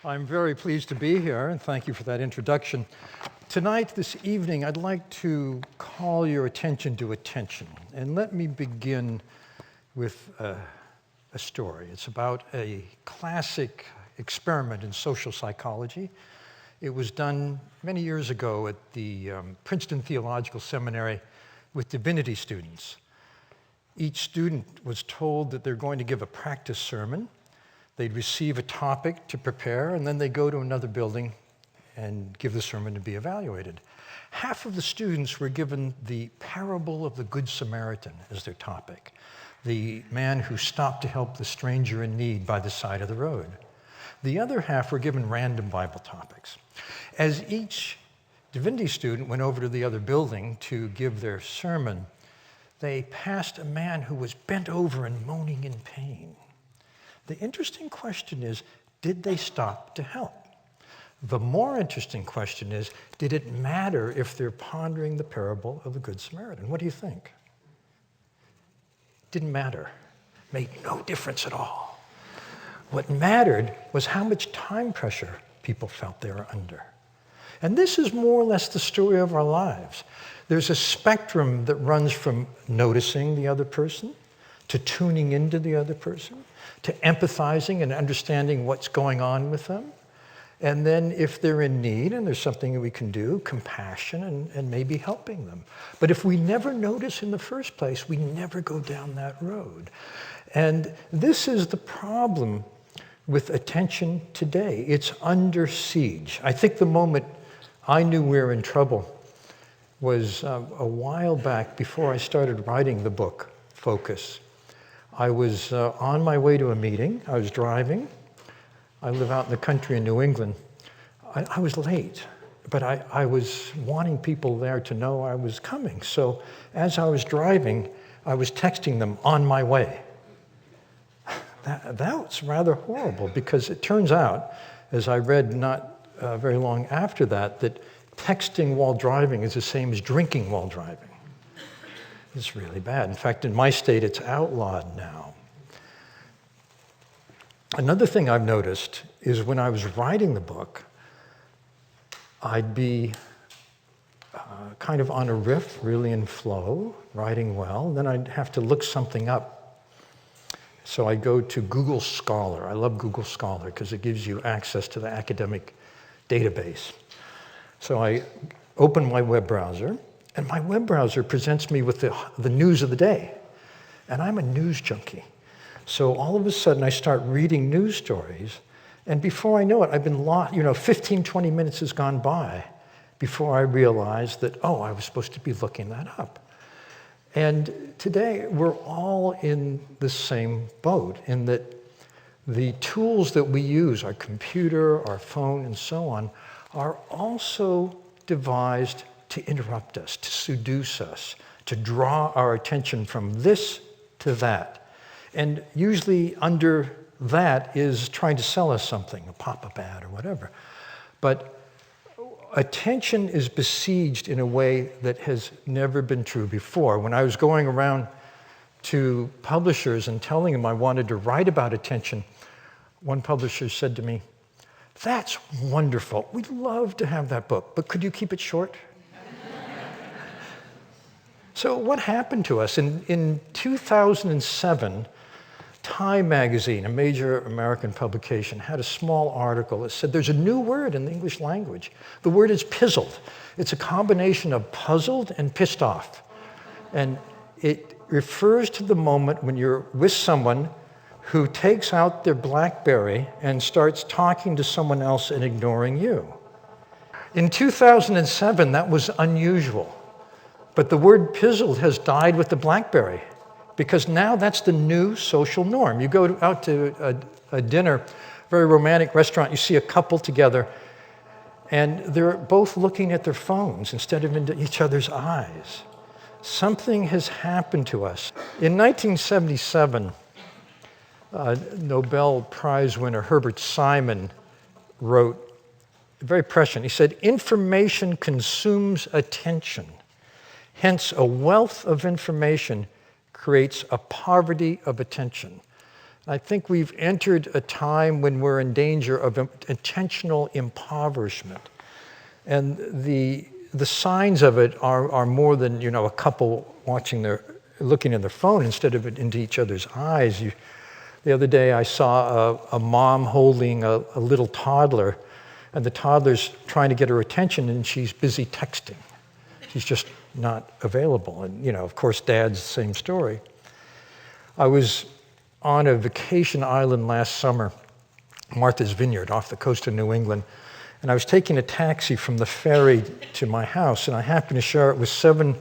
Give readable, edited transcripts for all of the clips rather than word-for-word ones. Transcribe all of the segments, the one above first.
I'm very pleased to be here, and thank you for that introduction. Tonight, this evening, I'd like to call your attention to attention. And let me begin with a story. It's about a classic experiment in social psychology. It was done many years ago at the Princeton Theological Seminary with divinity students. Each student was told that they're going to give a practice sermon. They'd receive a topic to prepare, and then they go to another building and give the sermon to be evaluated. Half of the students were given the parable of the Good Samaritan as their topic, the man who stopped to help the stranger in need by the side of the road. The other half were given random Bible topics. As each divinity student went over to the other building to give their sermon, they passed a man who was bent over and moaning in pain. The interesting question is, did they stop to help? The more interesting question is, did it matter if they're pondering the parable of the Good Samaritan? What do you think? Didn't matter. Made no difference at all. What mattered was how much time pressure people felt they were under. And this is more or less the story of our lives. There's a spectrum that runs from noticing the other person, to tuning into the other person, to empathizing and understanding what's going on with them. And then if they're in need and there's something that we can do, compassion and maybe helping them. But if we never notice in the first place, we never go down that road. And this is the problem with attention today. It's under siege. I think the moment I knew we were in trouble was a while back before I started writing the book, Focus. I was on my way to a meeting. I was driving. I live out in the country in New England. I was late, but I was wanting people there to know I was coming. So as I was driving, I was texting them on my way. That was rather horrible because it turns out, as I read not very long after that, that texting while driving is the same as drinking while driving. It's really bad. In fact, in my state, it's outlawed now. Another thing I've noticed is when I was writing the book, I'd be kind of on a riff, really in flow, writing well. Then I'd have to look something up. So I go to Google Scholar. I love Google Scholar because it gives you access to the academic database. So I open my web browser, and my web browser presents me with the news of the day. And I'm a news junkie. So all of a sudden, I start reading news stories, and before I know it, I've been lost. 15, 20 minutes has gone by before I realize that, I was supposed to be looking that up. And today, we're all in the same boat, in that the tools that we use, our computer, our phone, and so on, are also devised to interrupt us, to seduce us, to draw our attention from this to that. And usually under that is trying to sell us something, a pop-up ad or whatever. But attention is besieged in a way that has never been true before. When I was going around to publishers and telling them I wanted to write about attention, one publisher said to me, "That's wonderful. We'd love to have that book, but could you keep it short?" So what happened to us? In 2007, Time magazine, a major American publication, had a small article that said there's a new word in the English language. The word is pizzled. It's a combination of puzzled and pissed off. And it refers to the moment when you're with someone who takes out their BlackBerry and starts talking to someone else and ignoring you. In 2007, that was unusual. But the word pizzled has died with the BlackBerry because now that's the new social norm. You go out to a dinner, very romantic restaurant, you see a couple together, and they're both looking at their phones instead of into each other's eyes. Something has happened to us. In 1977, Nobel Prize winner Herbert Simon wrote, very prescient, he said, "Information consumes attention. Hence, a wealth of information creates a poverty of attention." I think we've entered a time when we're in danger of intentional impoverishment. And the signs of it are more than, a couple looking at their phone instead of into each other's eyes. The other day I saw a mom holding a little toddler, and the toddler's trying to get her attention, and she's busy texting. She's just not available. And, of course, dad's the same story. I was on a vacation island last summer, Martha's Vineyard, off the coast of New England, and I was taking a taxi from the ferry to my house, and I happened to share it with 7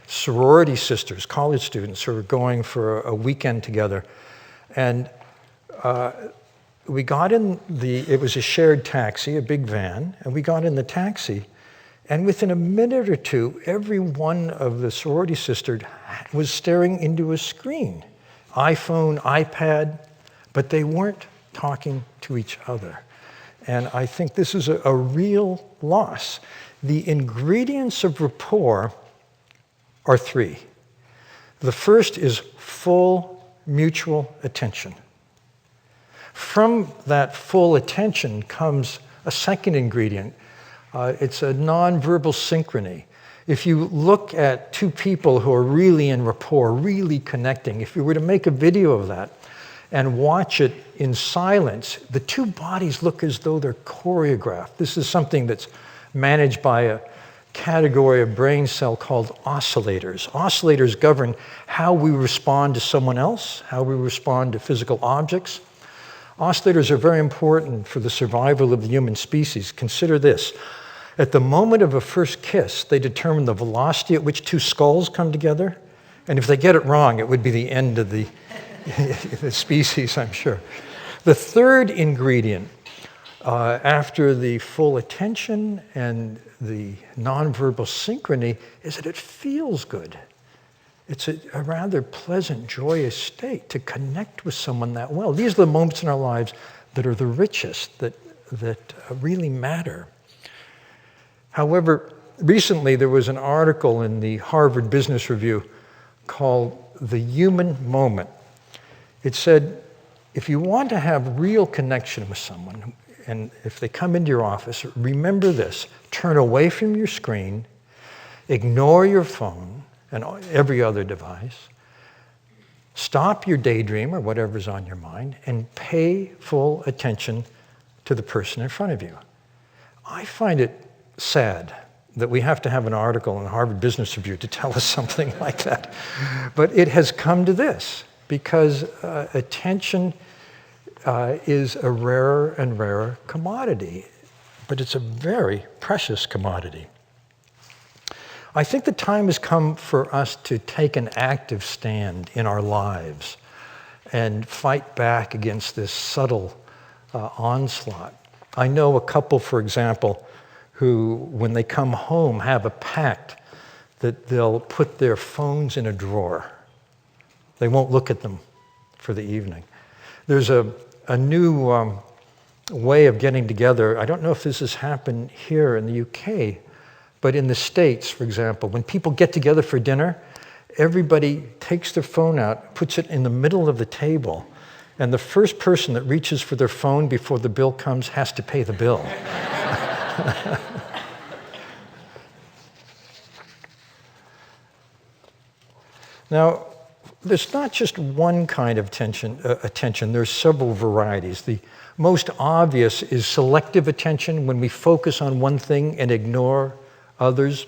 sorority sisters, college students, who were going for a weekend together. And we got in it was a shared taxi, a big van, and we got in the taxi, and within a minute or two, every one of the sorority sisters was staring into a screen, iPhone, iPad, but they weren't talking to each other. And I think this is a real loss. The ingredients of rapport are 3. The first is full mutual attention. From that full attention comes a second ingredient. It's a nonverbal synchrony. If you look at 2 people who are really in rapport, really connecting, if you were to make a video of that and watch it in silence, the 2 bodies look as though they're choreographed. This is something that's managed by a category of brain cell called oscillators. Oscillators govern how we respond to someone else, how we respond to physical objects. Oscillators are very important for the survival of the human species. Consider this. At the moment of a first kiss, they determine the velocity at which 2 skulls come together. And if they get it wrong, it would be the end of the species, I'm sure. The third ingredient, after the full attention and the nonverbal synchrony, is that it feels good. It's a rather pleasant, joyous state to connect with someone that well. These are the moments in our lives that are the richest, that really matter. However, recently there was an article in the Harvard Business Review called "The Human Moment." It said, if you want to have real connection with someone, and if they come into your office, remember this: turn away from your screen, ignore your phone and every other device, stop your daydream or whatever's on your mind, and pay full attention to the person in front of you. I find it sad that we have to have an article in the Harvard Business Review to tell us something like that. But it has come to this, because attention is a rarer and rarer commodity, but it's a very precious commodity. I think the time has come for us to take an active stand in our lives and fight back against this subtle onslaught. I know a couple, for example, who, when they come home, have a pact that they'll put their phones in a drawer. They won't look at them for the evening. There's a new way of getting together. I don't know if this has happened here in the UK, but in the States, for example, when people get together for dinner, everybody takes their phone out, puts it in the middle of the table, and the first person that reaches for their phone before the bill comes has to pay the bill. Now, there's not just one kind of attention. There's several varieties. The most obvious is selective attention, when we focus on one thing and ignore others.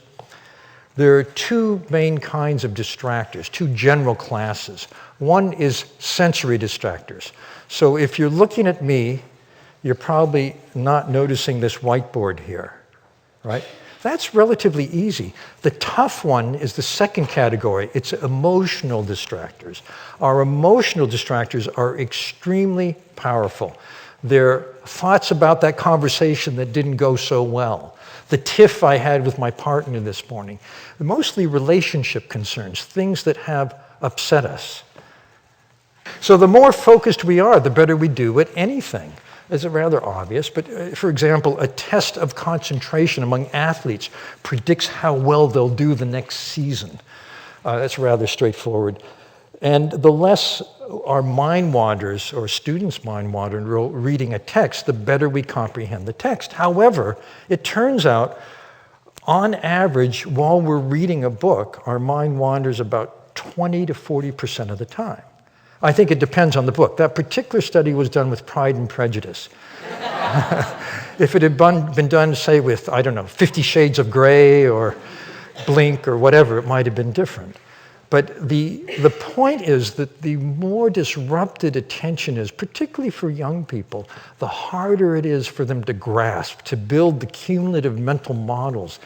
There are 2 main kinds of distractors, 2 general classes. One is sensory distractors. So if you're looking at me, you're probably not noticing this whiteboard here, right? That's relatively easy. The tough one is the second category. It's emotional distractors. Our emotional distractors are extremely powerful. They're thoughts about that conversation that didn't go so well, the tiff I had with my partner this morning, mostly relationship concerns, things that have upset us. So the more focused we are, the better we do at anything. It's rather obvious, but for example, a test of concentration among athletes predicts how well they'll do the next season. That's rather straightforward. And the less our mind wanders, or students' mind wander reading a text, the better we comprehend the text. However, it turns out, on average, while we're reading a book, our mind wanders about 20 to 40% of the time. I think it depends on the book. That particular study was done with Pride and Prejudice. If it had been done, say, with, 50 Shades of Grey or Blink or whatever, it might have been different. But the point is that the more disrupted attention is, particularly for young people, the harder it is for them to grasp, to build the cumulative mental models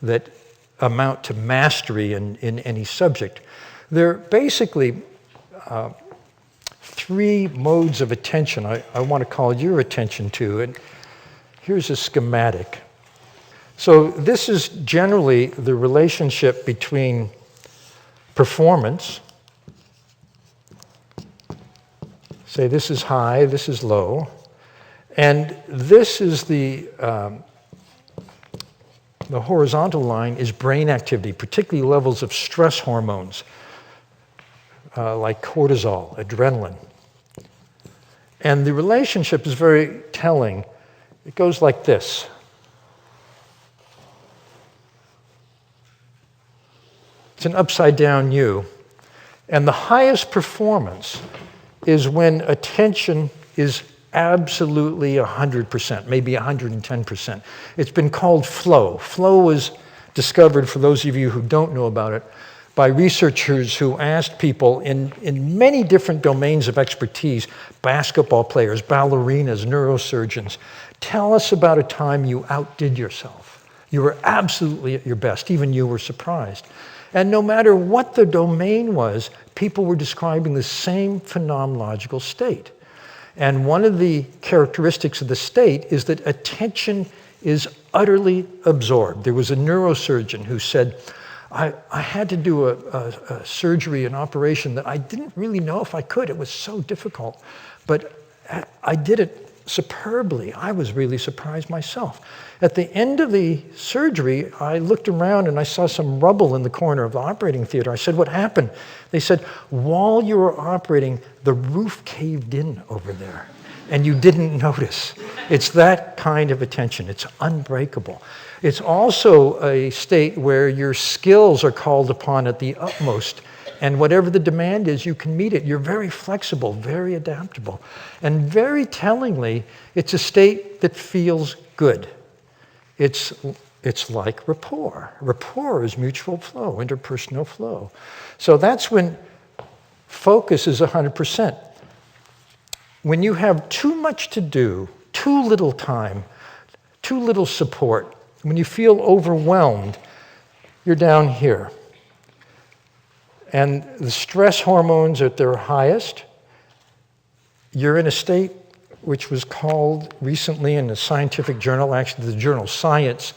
that amount to mastery in any subject. There are basically three modes of attention I want to call your attention to. And here's a schematic. So this is generally the relationship between performance. Say this is high, this is low. And this is the horizontal line is brain activity, particularly levels of stress hormones like cortisol, adrenaline. And the relationship is very telling. It goes like this. It's an upside-down U. And the highest performance is when attention is absolutely 100%, maybe 110%. It's been called flow. Flow was discovered, for those of you who don't know about it, by researchers who asked people in many different domains of expertise, basketball players, ballerinas, neurosurgeons, tell us about a time you outdid yourself. You were absolutely at your best. Even you were surprised. And no matter what the domain was, people were describing the same phenomenological state. And one of the characteristics of the state is that attention is utterly absorbed. There was a neurosurgeon who said, I had to do a surgery, an operation that I didn't really know if I could. It was so difficult. But I did it superbly. I was really surprised myself. At the end of the surgery, I looked around and I saw some rubble in the corner of the operating theater. I said, what happened? They said, while you were operating, the roof caved in over there, and you didn't notice. It's that kind of attention. It's unbreakable. It's also a state where your skills are called upon at the utmost, and whatever the demand is, you can meet it. You're very flexible, very adaptable. And very tellingly, it's a state that feels good. It's like rapport. Rapport is mutual flow, interpersonal flow. So that's when focus is 100%. When you have too much to do, too little time, too little support, when you feel overwhelmed, you're down here. And the stress hormones are at their highest. You're in a state which was called recently in a scientific journal, actually the journal Science,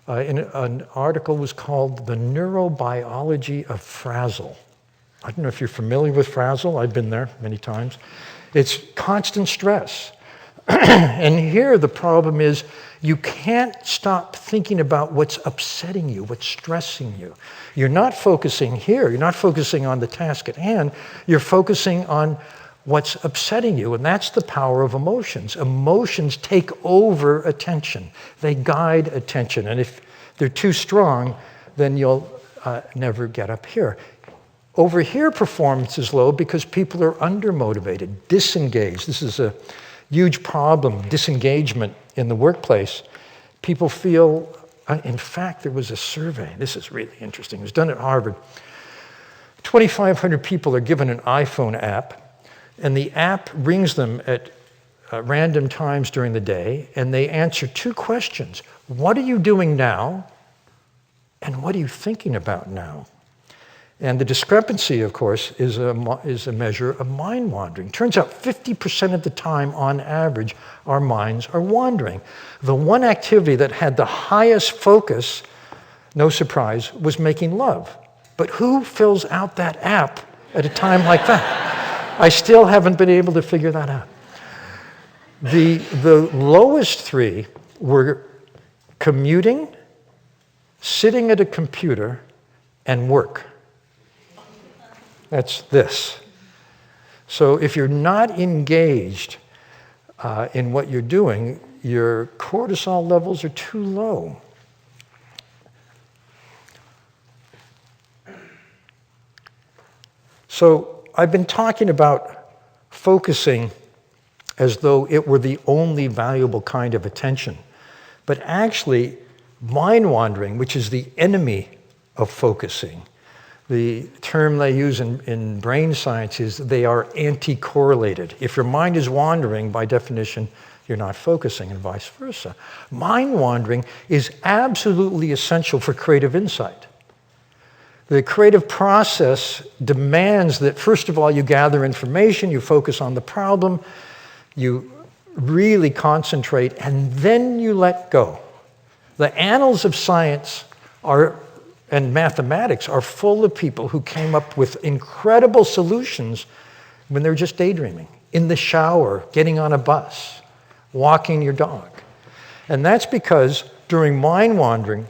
in an article was called The Neurobiology of Frazzle. I don't know if you're familiar with frazzle. I've been there many times. It's constant stress. And here the problem is you can't stop thinking about what's upsetting you, what's stressing you. You're not focusing here. You're not focusing on the task at hand. You're focusing on what's upsetting you, and that's the power of emotions. Emotions take over attention. They guide attention, and if they're too strong, then you'll never get up here. Over here, performance is low because people are undermotivated, disengaged. This is a huge problem, disengagement in the workplace. People feel, in fact, there was a survey. This is really interesting. It was done at Harvard. 2,500 people are given an iPhone app, and the app rings them at random times during the day, and they answer two questions. What are you doing now? And what are you thinking about now? And the discrepancy, of course, is a measure of mind wandering. Turns out 50% of the time, on average, our minds are wandering. The one activity that had the highest focus, no surprise, was making love. But who fills out that app at a time like that? I still haven't been able to figure that out. The lowest three were commuting, sitting at a computer, and work. That's this. So if you're not engaged in what you're doing, your cortisol levels are too low. So I've been talking about focusing as though it were the only valuable kind of attention. But actually, mind wandering, which is the enemy of focusing, the term they use in brain science is they are anti-correlated. If your mind is wandering, by definition, you're not focusing, and vice versa. Mind wandering is absolutely essential for creative insight. The creative process demands that, first of all, you gather information, you focus on the problem, you really concentrate, and then you let go. The annals of science and mathematics are full of people who came up with incredible solutions when they're just daydreaming, in the shower, getting on a bus, walking your dog. And that's because during mind wandering,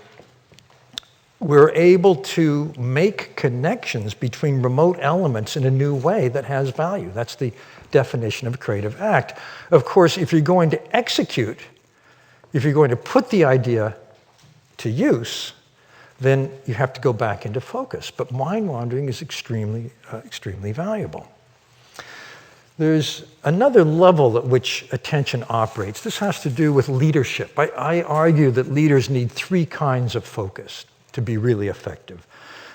we're able to make connections between remote elements in a new way that has value. That's the definition of a creative act. Of course, if you're going to execute, if you're going to put the idea to use, then you have to go back into focus. But mind wandering is extremely valuable. There's another level at which attention operates. This has to do with leadership. I argue that leaders need three kinds of focus to be really effective.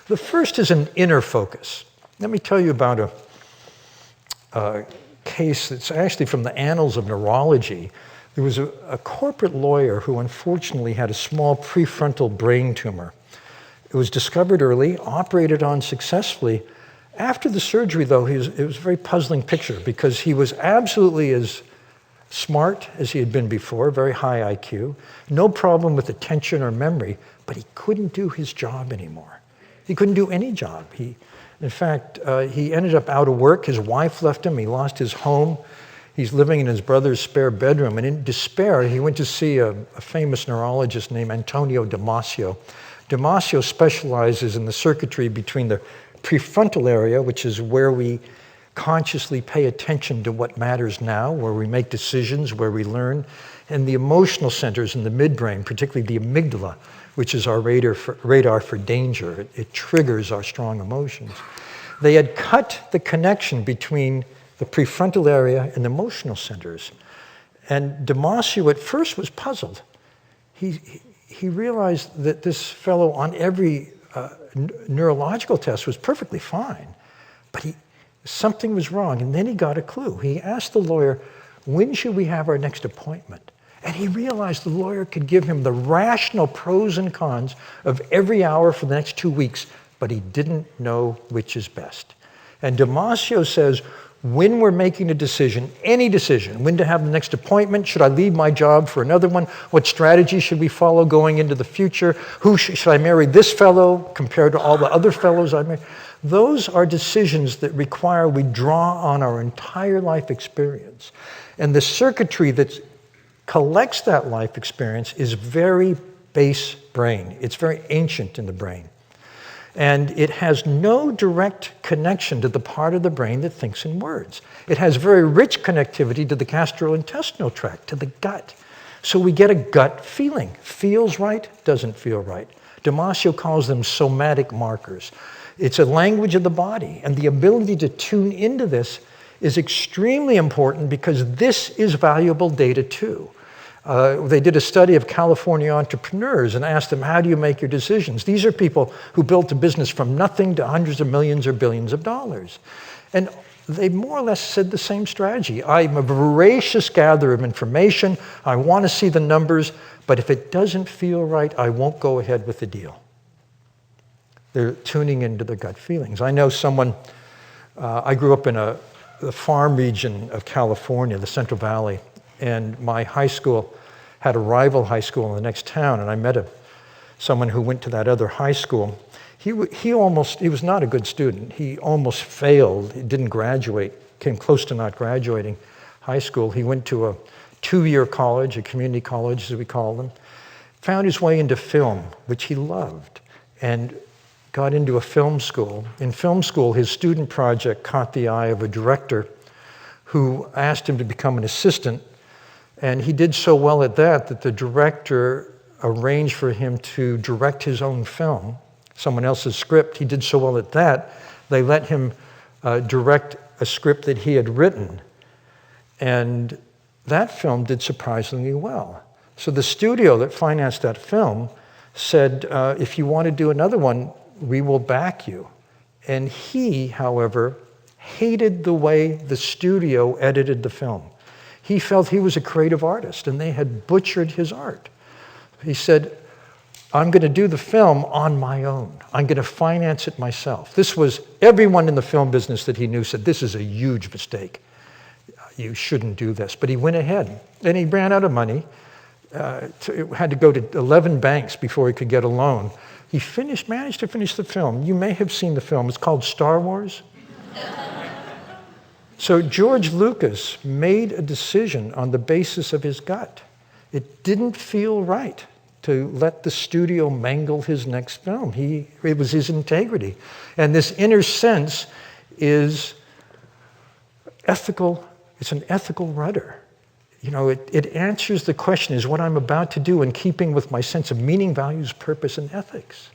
The first is an inner focus. Let me tell you about a case that's actually from the annals of neurology. There was a corporate lawyer who unfortunately had a small prefrontal brain tumor. It was discovered early, operated on successfully. After the surgery, though, it was a very puzzling picture because he was absolutely as smart as he had been before, very high IQ, no problem with attention or memory, but he couldn't do his job anymore. He couldn't do any job. In fact, he ended up out of work. His wife left him. He lost his home. He's living in his brother's spare bedroom. And in despair, he went to see a famous neurologist named Antonio Damasio. Damasio specializes in the circuitry between the prefrontal area, which is where we consciously pay attention to what matters now, where we make decisions, where we learn, and the emotional centers in the midbrain, particularly the amygdala, which is our radar for danger. It triggers our strong emotions. They had cut the connection between the prefrontal area and the emotional centers. And Damasio at first was puzzled. He realized that this fellow on every neurological test was perfectly fine, but something was wrong. And then he got a clue. He asked the lawyer, when should we have our next appointment? And he realized the lawyer could give him the rational pros and cons of every hour for the next 2 weeks, but he didn't know which is best. And Damasio says, when we're making a decision, any decision, when to have the next appointment, should I leave my job for another one? What strategy should we follow going into the future? Should I marry this fellow compared to all the other fellows I married? Those are decisions that require we draw on our entire life experience. And the circuitry that collects that life experience is very base brain. It's very ancient in the brain. And it has no direct connection to the part of the brain that thinks in words. It has very rich connectivity to the gastrointestinal tract, to the gut. So we get a gut feeling. Feels right, doesn't feel right. Damasio calls them somatic markers. It's a language of the body. And the ability to tune into this is extremely important because this is valuable data too. They did a study of California entrepreneurs and asked them, how do you make your decisions? These are people who built a business from nothing to hundreds of millions or billions of dollars. And they more or less said the same strategy. I'm a voracious gatherer of information. I want to see the numbers, but if it doesn't feel right, I won't go ahead with the deal. They're tuning into their gut feelings. I know someone, I grew up in the farm region of California, the Central Valley, and my high school had a rival high school in the next town, and I met someone who went to that other high school. He was not a good student. He almost failed. He didn't graduate, came close to not graduating high school. He went to a 2-year college, a community college as we call them, found his way into film, which he loved, and got into a film school. In film school, his student project caught the eye of a director who asked him to become an assistant. And he did so well at that the director arranged for him to direct his own film, someone else's script. He did so well at that, they let him direct a script that he had written. And that film did surprisingly well. So the studio that financed that film said, if you want to do another one, we will back you. And he, however, hated the way the studio edited the film. He felt he was a creative artist and they had butchered his art. He said, I'm going to do the film on my own. I'm going to finance it myself. This was, everyone in the film business that he knew said, this is a huge mistake. You shouldn't do this. But he went ahead and he ran out of money. Had to go to 11 banks before he could get a loan. He managed to finish the film. You may have seen the film. It's called Star Wars. So George Lucas made a decision on the basis of his gut. It didn't feel right to let the studio mangle his next film. It was his integrity. And this inner sense is ethical. It's an ethical rudder. You know, it answers the question, is what I'm about to do in keeping with my sense of meaning, values, purpose, and ethics?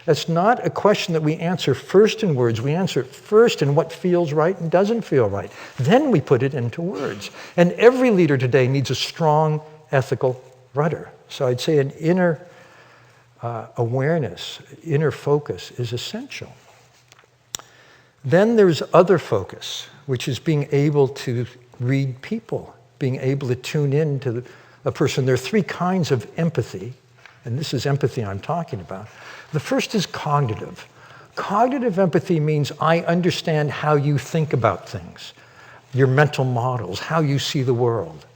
That's not a question that we answer first in words. We answer it first in what feels right and doesn't feel right. Then we put it into words. And every leader today needs a strong ethical rudder. So I'd say an inner awareness, inner focus is essential. Then there's other focus, which is being able to read people, being able to tune in to a person. There are three kinds of empathy, and this is empathy I'm talking about. The first is cognitive. Cognitive empathy means I understand how you think about things, your mental models, how you see the world.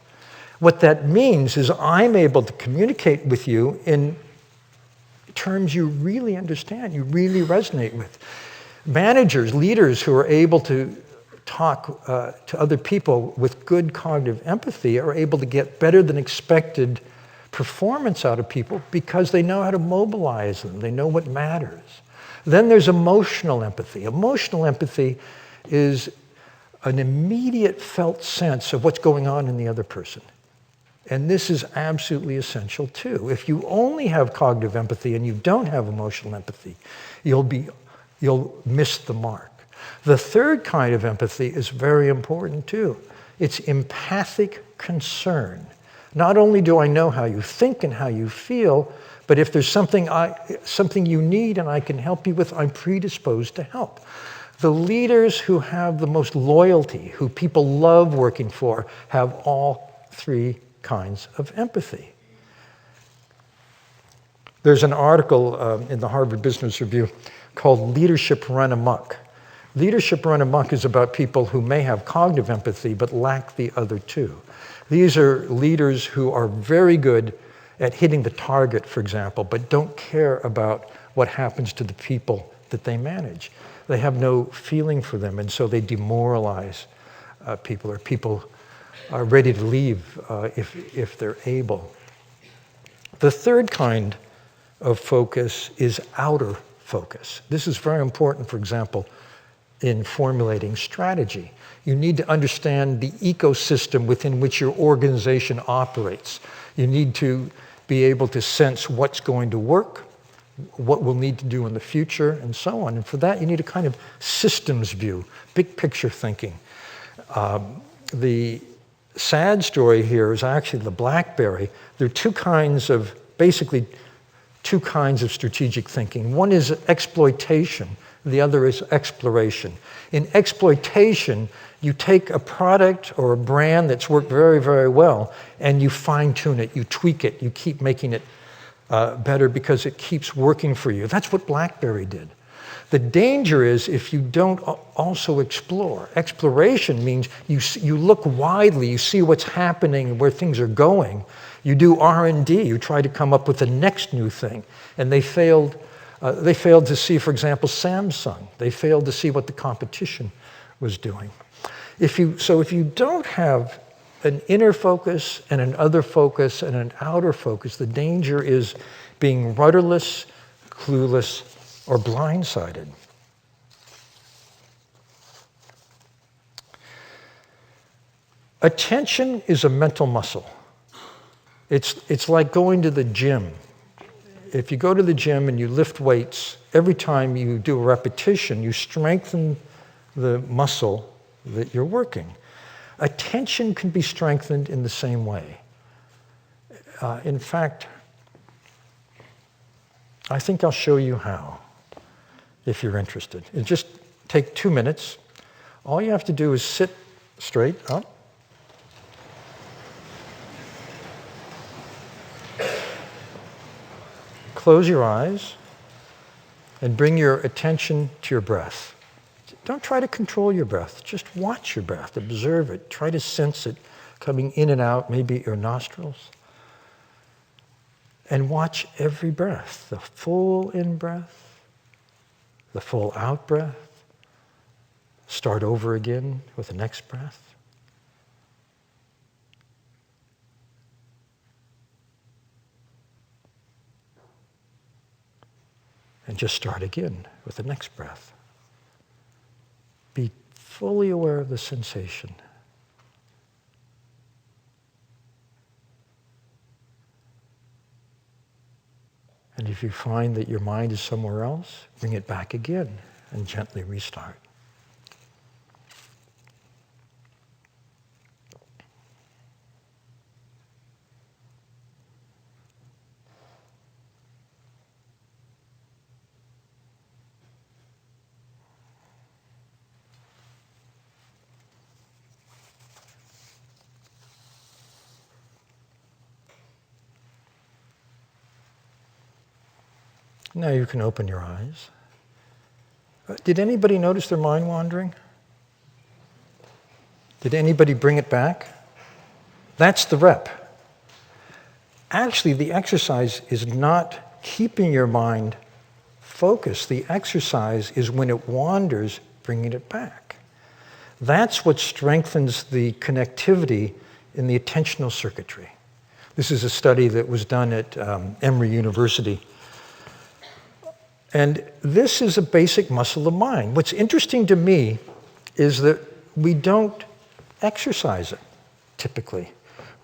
What that means is I'm able to communicate with you in terms you really understand, you really resonate with. Managers, leaders who are able to talk to other people with good cognitive empathy are able to get better than expected performance out of people because they know how to mobilize them. They know what matters. Then there's emotional empathy. Emotional empathy is an immediate felt sense of what's going on in the other person. And this is absolutely essential too. If you only have cognitive empathy and you don't have emotional empathy, you'll miss the mark. The third kind of empathy is very important too. It's empathic concern. Not only do I know how you think and how you feel, but if there's something you need and I can help you with, I'm predisposed to help. The leaders who have the most loyalty, who people love working for, have all three kinds of empathy. There's an article in the Harvard Business Review called Leadership Run Amok. Leadership Run Amok is about people who may have cognitive empathy but lack the other two. These are leaders who are very good at hitting the target, for example, but don't care about what happens to the people that they manage. They have no feeling for them, and so they demoralize people, or people are ready to leave if they're able. The third kind of focus is outer focus. This is very important, for example, in formulating strategy. You need to understand the ecosystem within which your organization operates. You need to be able to sense what's going to work, what we'll need to do in the future, and so on. And for that, you need a kind of systems view, big picture thinking. The sad story here is actually the BlackBerry. There are basically two kinds of strategic thinking. One is exploitation, the other is exploration. In exploitation, you take a product or a brand that's worked very, very well, and you fine-tune it, you tweak it, you keep making it better because it keeps working for you. That's what BlackBerry did. The danger is if you don't also explore. Exploration means you look widely, you see what's happening, where things are going. You do R&D, you try to come up with the next new thing. And they failed to see, for example, Samsung. They failed to see what the competition was doing. If you don't have an inner focus and an other focus and an outer focus, the danger is being rudderless, clueless, or blindsided. Attention is a mental muscle. It's like going to the gym. If you go to the gym and you lift weights, every time you do a repetition, you strengthen the muscle that you're working. Attention can be strengthened in the same way. In fact, I think I'll show you how, if you're interested. It'll just take 2 minutes. All you have to do is sit straight up. Close your eyes and bring your attention to your breath. Don't try to control your breath. Just watch your breath. Observe it. Try to sense it coming in and out, maybe your nostrils. And watch every breath, the full in-breath, the full out-breath. Start over again with the next breath. And just start again with the next breath. Be fully aware of the sensation. And if you find that your mind is somewhere else, bring it back again and gently restart. Now you can open your eyes. Did anybody notice their mind wandering? Did anybody bring it back? That's the rep. Actually, the exercise is not keeping your mind focused. The exercise is when it wanders, bringing it back. That's what strengthens the connectivity in the attentional circuitry. This is a study that was done at Emory University. And this is a basic muscle of mind. What's interesting to me is that we don't exercise it, typically.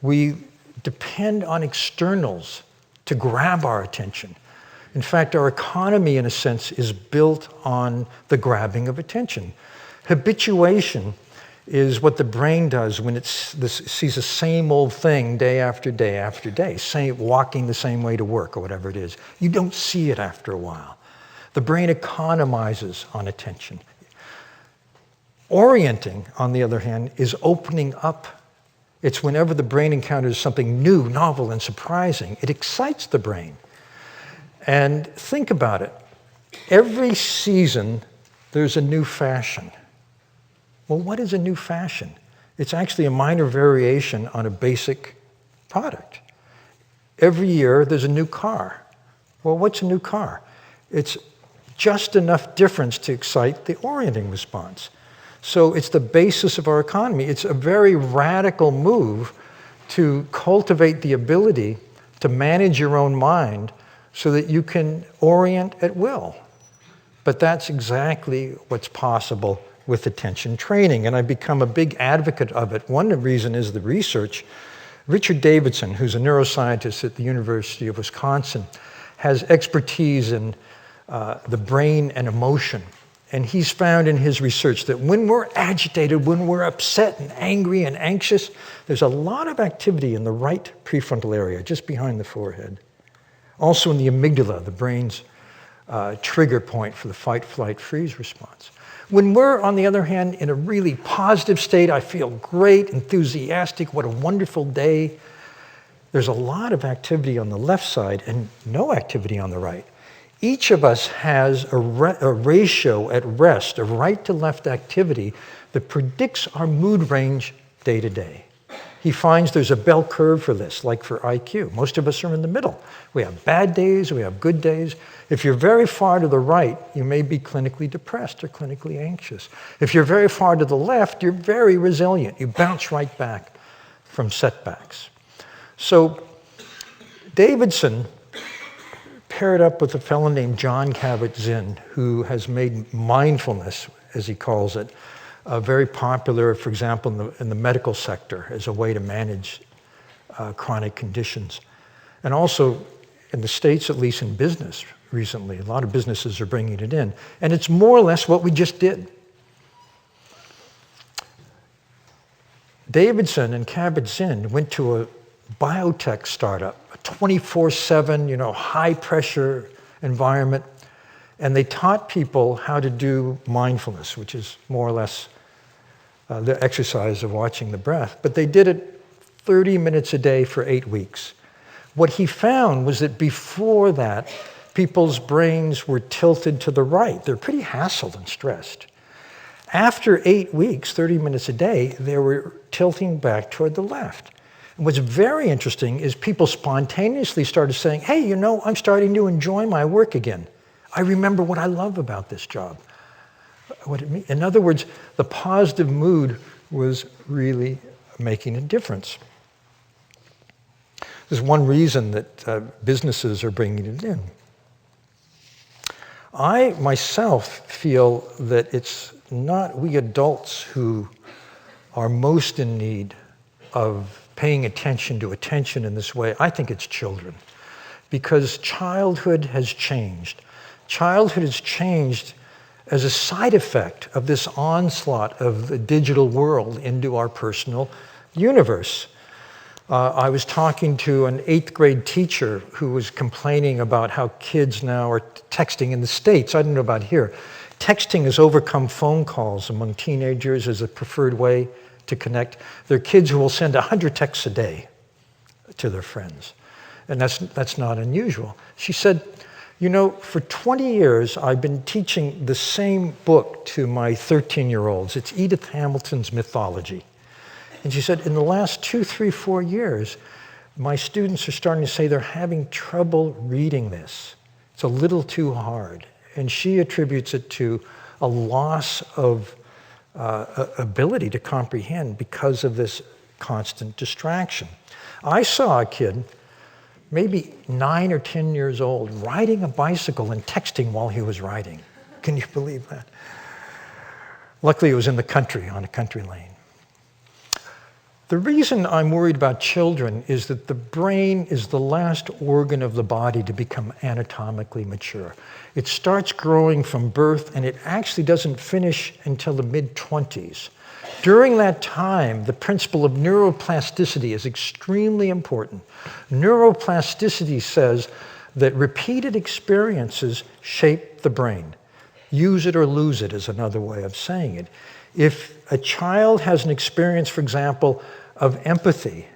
We depend on externals to grab our attention. In fact, our economy, in a sense, is built on the grabbing of attention. Habituation is what the brain does when it sees the same old thing day after day after day, walking the same way to work or whatever it is. You don't see it after a while. The brain economizes on attention. Orienting, on the other hand, is opening up. It's whenever the brain encounters something new, novel, and surprising, it excites the brain. And think about it. Every season, there's a new fashion. Well, what is a new fashion? It's actually a minor variation on a basic product. Every year, there's a new car. Well, what's a new car? It's just enough difference to excite the orienting response. So it's the basis of our economy. It's a very radical move to cultivate the ability to manage your own mind so that you can orient at will. But that's exactly what's possible with attention training, and I've become a big advocate of it. One reason is the research. Richard Davidson, who's a neuroscientist at the University of Wisconsin, has expertise in the brain and emotion. And he's found in his research that when we're agitated, when we're upset and angry and anxious, there's a lot of activity in the right prefrontal area, just behind the forehead. Also in the amygdala, the brain's trigger point for the fight, flight, freeze response. When we're, on the other hand, in a really positive state, I feel great, enthusiastic, what a wonderful day, there's a lot of activity on the left side and no activity on the right. Each of us has a ratio at rest, a right to left activity that predicts our mood range day to day. He finds there's a bell curve for this, like for IQ. Most of us are in the middle. We have bad days, we have good days. If you're very far to the right, you may be clinically depressed or clinically anxious. If you're very far to the left, you're very resilient. You bounce right back from setbacks. So Davidson paired up with a fellow named Jon Kabat-Zinn, who has made mindfulness, as he calls it, very popular, for example, in the medical sector as a way to manage chronic conditions. And also, in the States, at least in business recently, a lot of businesses are bringing it in. And it's more or less what we just did. Davidson and Kabat-Zinn went to a biotech startup, a 24/7, high-pressure environment, and they taught people how to do mindfulness, which is more or less the exercise of watching the breath. But they did it 30 minutes a day for 8 weeks. What he found was that before that, people's brains were tilted to the right. They're pretty hassled and stressed. After 8 weeks, 30 minutes a day, they were tilting back toward the left. And what's very interesting is people spontaneously started saying, hey, I'm starting to enjoy my work again. I remember what I love about this job. In other words, the positive mood was really making a difference. There's one reason that businesses are bringing it in. I myself feel that it's not we adults who are most in need of paying attention to attention in this way. I think it's children, because childhood has changed. Childhood has changed as a side effect of this onslaught of the digital world into our personal universe. I was talking to an 8th grade teacher who was complaining about how kids now are texting in the States. I don't know about here. Texting has overcome phone calls among teenagers as a preferred way to connect. There are kids who will send 100 texts a day to their friends. And that's not unusual. She said, for 20 years, I've been teaching the same book to my 13-year-olds. It's Edith Hamilton's Mythology. And she said, in the last 2, 3, 4 years, my students are starting to say they're having trouble reading this. It's a little too hard. And she attributes it to a loss of ability to comprehend because of this constant distraction. I saw a kid, maybe 9 or 10 years old, riding a bicycle and texting while he was riding. Can you believe that? Luckily, it was in the country, on a country lane. The reason I'm worried about children is that the brain is the last organ of the body to become anatomically mature. It starts growing from birth, and it actually doesn't finish until the mid-20s. During that time, the principle of neuroplasticity is extremely important. Neuroplasticity says that repeated experiences shape the brain. Use it or lose it is another way of saying it. If a child has an experience, for example, of empathy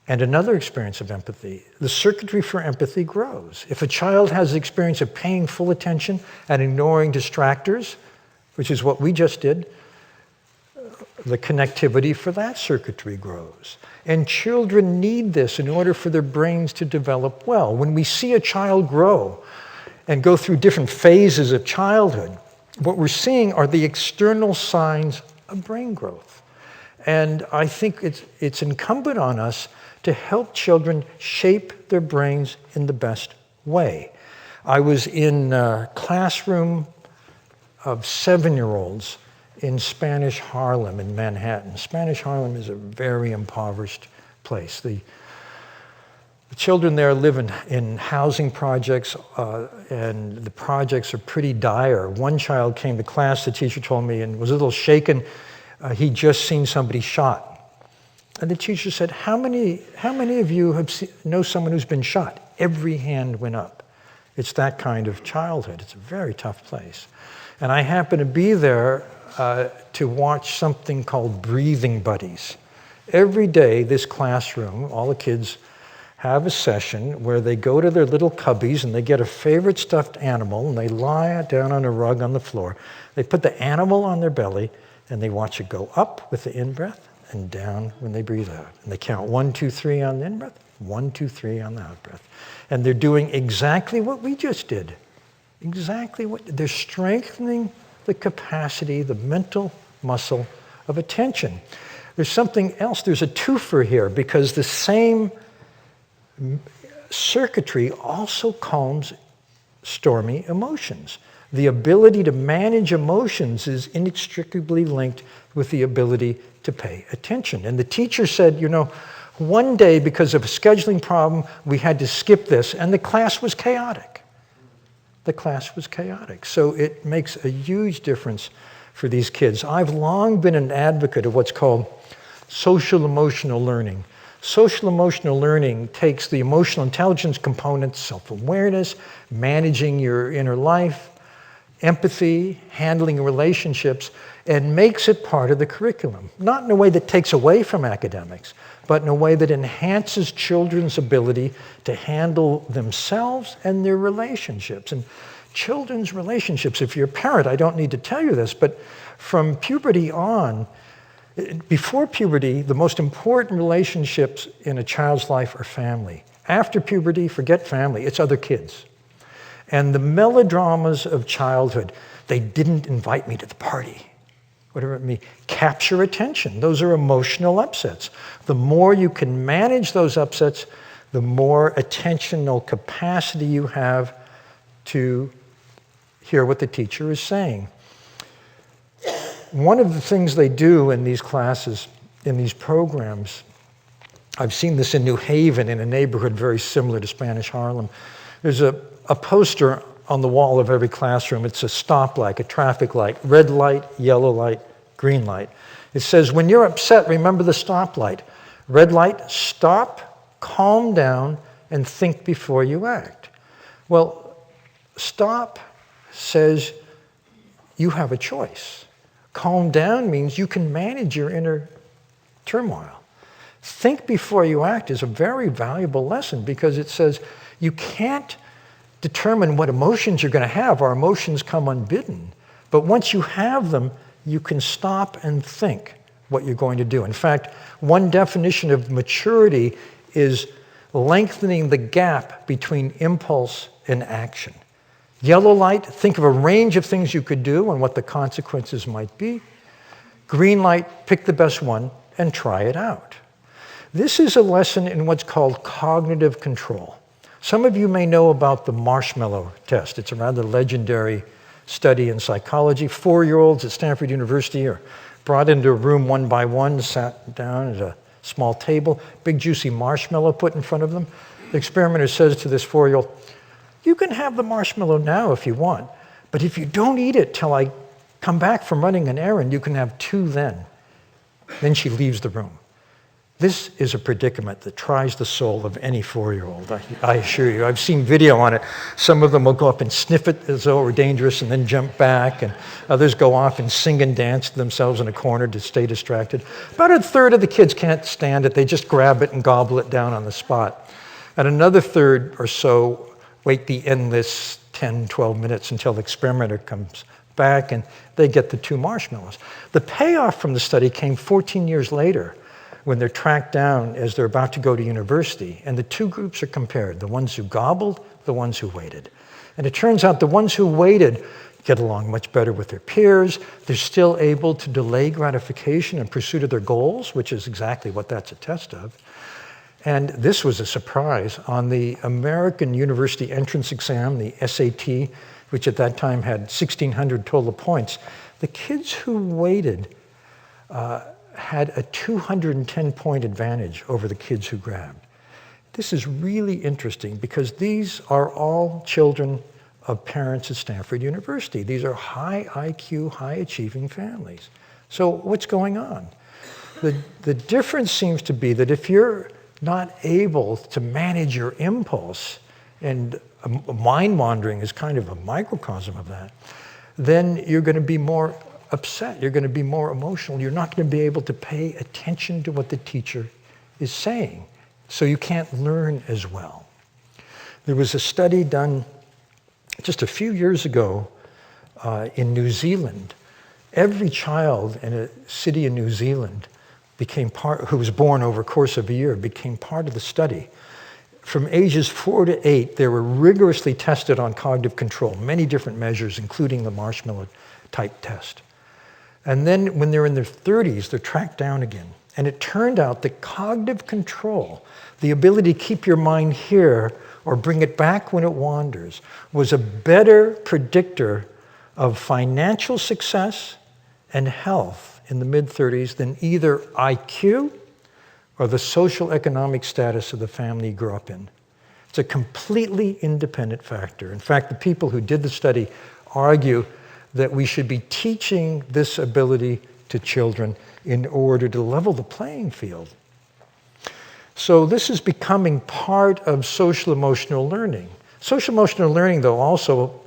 and another experience of empathy, the circuitry for empathy grows. If a child has the experience of paying full attention and ignoring distractors, which is what we just did, the connectivity for that circuitry grows. And children need this in order for their brains to develop well. When we see a child grow and go through different phases of childhood, what we're seeing are the external signs of brain growth. And I think it's incumbent on us to help children shape their brains in the best way. I was in a classroom of 7-year-olds in Spanish Harlem in Manhattan. Spanish Harlem is a very impoverished place. The children there live in housing projects, and the projects are pretty dire. One child came to class, the teacher told me, and was a little shaken. He'd just seen somebody shot. And the teacher said, how many of you know someone who's been shot? Every hand went up. It's that kind of childhood. It's a very tough place. And I happened to be there to watch something called Breathing Buddies. Every day, this classroom, all the kids have a session where they go to their little cubbies and they get a favorite stuffed animal and they lie it down on a rug on the floor. They put the animal on their belly and they watch it go up with the in-breath and down when they breathe out. And they count 1, 2, 3 on the in-breath, 1, 2, 3 on the out-breath. And they're doing exactly what we just did. They're strengthening the capacity, the mental muscle of attention. There's something else, there's a twofer here, because the same circuitry also calms stormy emotions. The ability to manage emotions is inextricably linked with the ability to pay attention. And the teacher said, one day, because of a scheduling problem, we had to skip this, and the class was chaotic. The class was chaotic. So it makes a huge difference for these kids. I've long been an advocate of what's called social emotional learning. Social emotional learning takes the emotional intelligence components, self-awareness, managing your inner life, empathy, handling relationships, and makes it part of the curriculum. Not in a way that takes away from academics, but in a way that enhances children's ability to handle themselves and their relationships. And children's relationships, if you're a parent, I don't need to tell you this, but from puberty on, before puberty, the most important relationships in a child's life are family. After puberty, forget family, it's other kids. And the melodramas of childhood, they didn't invite me to the party, whatever it means, capture attention. Those are emotional upsets. The more you can manage those upsets, the more attentional capacity you have to hear what the teacher is saying. One of the things they do in these classes, in these programs, I've seen this in New Haven in a neighborhood very similar to Spanish Harlem. There's a poster on the wall of every classroom. It's a stoplight, a traffic light, red light, yellow light, green light. It says, when you're upset, remember the stoplight. Red light, stop, calm down, and think before you act. Well, stop says you have a choice. Calm down means you can manage your inner turmoil. Think before you act is a very valuable lesson because it says you can't determine what emotions you're going to have. Our emotions come unbidden. But once you have them, you can stop and think what you're going to do. In fact, one definition of maturity is lengthening the gap between impulse and action. Yellow light, think of a range of things you could do and what the consequences might be. Green light, pick the best one and try it out. This is a lesson in what's called cognitive control. Some of you may know about the marshmallow test. It's a rather legendary study in psychology. 4-year-olds at Stanford University are brought into a room one by one, sat down at a small table, big juicy marshmallow put in front of them. The experimenter says to this 4-year-old, you can have the marshmallow now if you want, but if you don't eat it till I come back from running an errand, you can have 2 then. Then she leaves the room. This is a predicament that tries the soul of any 4-year-old, I assure you. I've seen video on it. Some of them will go up and sniff it as though it were dangerous and then jump back, and others go off and sing and dance to themselves in a corner to stay distracted. About a third of the kids can't stand it. They just grab it and gobble it down on the spot. And another third or so wait the endless 10, 12 minutes until the experimenter comes back and they get the 2 marshmallows. The payoff from the study came 14 years later when they're tracked down as they're about to go to university, and the 2 groups are compared, the ones who gobbled, the ones who waited. And it turns out the ones who waited get along much better with their peers. They're still able to delay gratification in pursuit of their goals, which is exactly what that's a test of. And this was a surprise. On the American University Entrance Exam, the SAT, which at that time had 1,600 total points, the kids who waited had a 210-point advantage over the kids who grabbed. This is really interesting because these are all children of parents at Stanford University. These are high IQ, high-achieving families. So what's going on? The difference seems to be that if you're not able to manage your impulse, and mind wandering is kind of a microcosm of that, then you're going to be more upset, you're going to be more emotional, you're not going to be able to pay attention to what the teacher is saying, so you can't learn as well. There was a study done just a few years ago in New Zealand. Every child in a city in New Zealand who was born over a course of a year, became part of the study. From ages 4 to 8, they were rigorously tested on cognitive control, many different measures, including the marshmallow type test. And then when they're in their 30s, they're tracked down again. And it turned out that cognitive control, the ability to keep your mind here or bring it back when it wanders, was a better predictor of financial success and health in the mid-30s than either IQ or the social economic status of the family you grew up in. It's a completely independent factor. In fact, the people who did the study argue that we should be teaching this ability to children in order to level the playing field. So this is becoming part of social emotional learning. Social emotional learning, though, also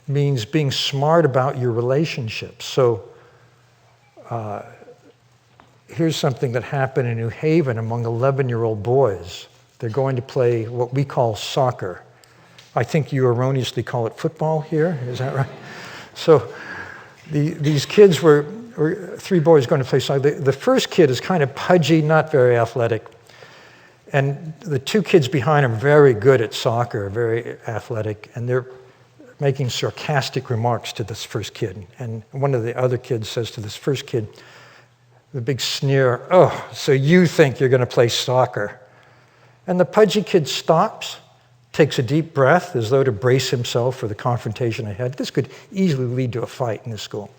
means being smart about your relationships. So here's something that happened in New Haven among 11-year-old boys. They're going to play what we call soccer. I think you erroneously call it football here, is that right? So these kids were 3 boys going to play soccer. The first kid is kind of pudgy, not very athletic. And the 2 kids behind him are very good at soccer, very athletic, and they're making sarcastic remarks to this first kid. And one of the other kids says to this first kid, the big sneer, "Oh, so you think you're going to play soccer?" And the pudgy kid stops, takes a deep breath as though to brace himself for the confrontation ahead. This could easily lead to a fight in the school.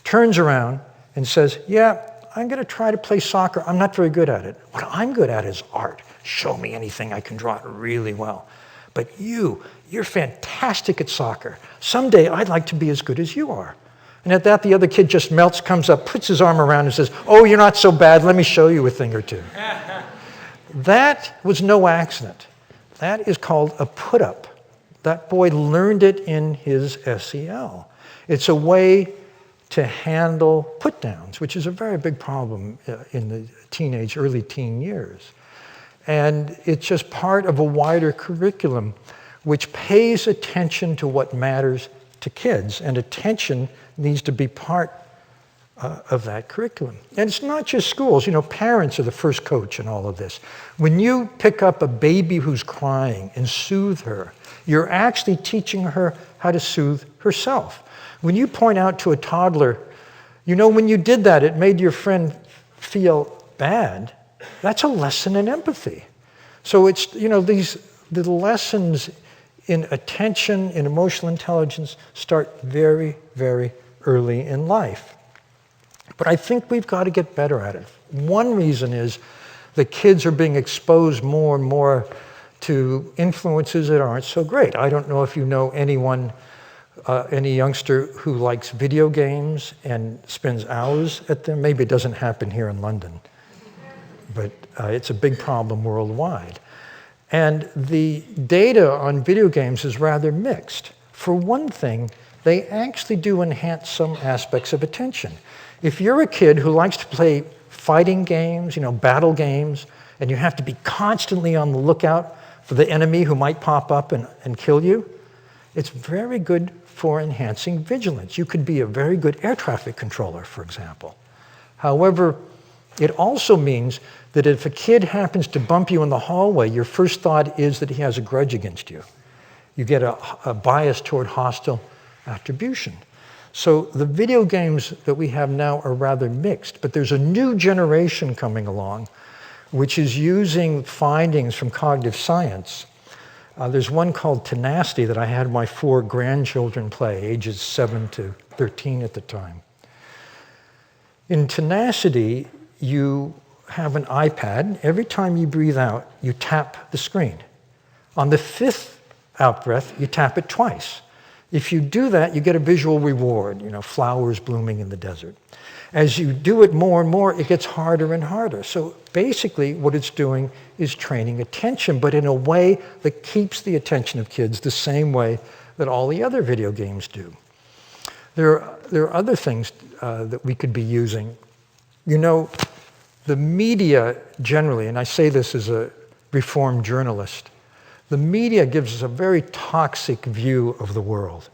Turns around and says, "Yeah, I'm going to try to play soccer. I'm not very good at it. What I'm good at is art. Show me anything, I can draw it really well. But you're fantastic at soccer. Someday I'd like to be as good as you are." And at that, the other kid just melts, comes up, puts his arm around and says, "Oh, you're not so bad. Let me show you a thing or two." That was no accident. That is called a put-up. That boy learned it in his SEL. It's a way to handle put-downs, which is a very big problem in the early teen years. And it's just part of a wider curriculum which pays attention to what matters to kids, and attention needs to be part of that curriculum. And it's not just schools. Parents are the first coach in all of this. When you pick up a baby who's crying and soothe her, you're actually teaching her how to soothe herself. When you point out to a toddler, when you did that, it made your friend feel bad, that's a lesson in empathy. So it's, the lessons in attention, in emotional intelligence start very, very early in life. But I think we've got to get better at it. One reason is the kids are being exposed more and more to influences that aren't so great. I don't know if you know anyone, any youngster who likes video games and spends hours at them. Maybe it doesn't happen here in London, but it's a big problem worldwide. And the data on video games is rather mixed. For one thing, they actually do enhance some aspects of attention. If you're a kid who likes to play fighting games, battle games, and you have to be constantly on the lookout for the enemy who might pop up and kill you, it's very good for enhancing vigilance. You could be a very good air traffic controller, for example. However, it also means that if a kid happens to bump you in the hallway, your first thought is that he has a grudge against you. You get a bias toward hostile attribution. So the video games that we have now are rather mixed, but there's a new generation coming along which is using findings from cognitive science. There's one called Tenacity that I had my 4 grandchildren play, ages 7 to 13 at the time. In Tenacity, you have an iPad. Every time you breathe out, you tap the screen. On the 5th out-breath, you tap it twice. If you do that, you get a visual reward, flowers blooming in the desert. As you do it more and more, it gets harder and harder. So basically, what it's doing is training attention, but in a way that keeps the attention of kids the same way that all the other video games do. There are other things that we could be using. The media generally, and I say this as a reformed journalist, the media gives us a very toxic view of the world.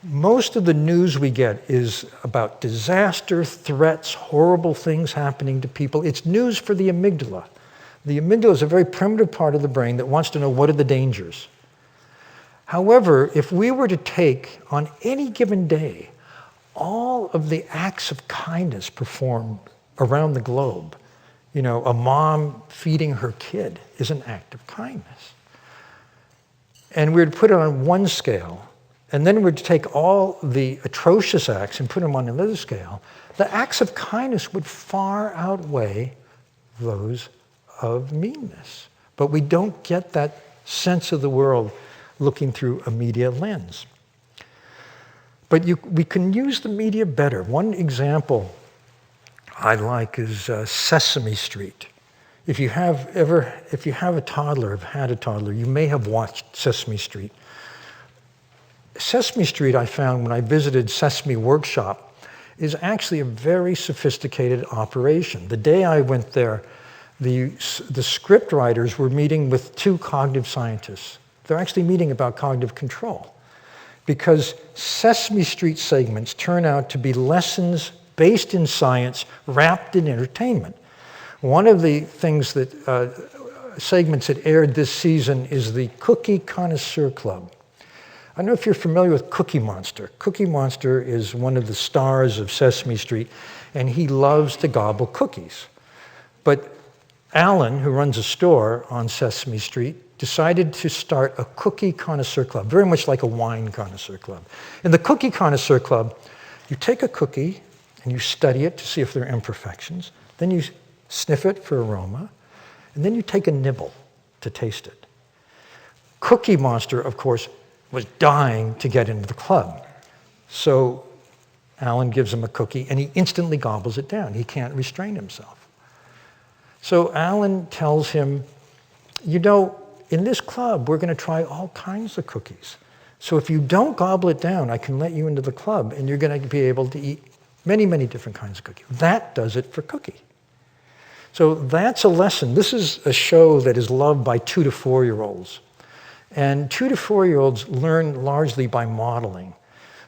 Most of the news we get is about disaster, threats, horrible things happening to people. It's news for the amygdala. The amygdala is a very primitive part of the brain that wants to know what are the dangers. However, if we were to take on any given day all of the acts of kindness performed around the globe, a mom feeding her kid is an act of kindness. and we'd put it on one scale, and then we'd take all the atrocious acts and put them on another scale, the acts of kindness would far outweigh those of meanness. But we don't get that sense of the world looking through a media lens. But we can use the media better. One example I like is Sesame Street. If you have a toddler, have had a toddler, you may have watched Sesame Street. Sesame Street, I found when I visited Sesame Workshop, is actually a very sophisticated operation. The day I went there, the script writers were meeting with 2 cognitive scientists. They're actually meeting about cognitive control, because Sesame Street segments turn out to be lessons based in science, wrapped in entertainment. One of the things that segments that aired this season is the Cookie Connoisseur Club. I don't know if you're familiar with Cookie Monster. Cookie Monster is one of the stars of Sesame Street, and he loves to gobble cookies. But Alan, who runs a store on Sesame Street, decided to start a Cookie Connoisseur Club, very much like a wine connoisseur club. In the Cookie Connoisseur Club, you take a cookie and you study it to see if there are imperfections. Then you sniff it for aroma, and then you take a nibble to taste it. Cookie Monster, of course, was dying to get into the club. So Alan gives him a cookie, and he instantly gobbles it down. He can't restrain himself. So Alan tells him, you know, in this club, we're going to try all kinds of cookies. So if you don't gobble it down, I can let you into the club, and you're going to be able to eat many, many different kinds of cookies. That does it for Cookie. So that's a lesson. This is a show that is loved by 2 to 4-year-olds. And 2 to 4-year-olds learn largely by modeling.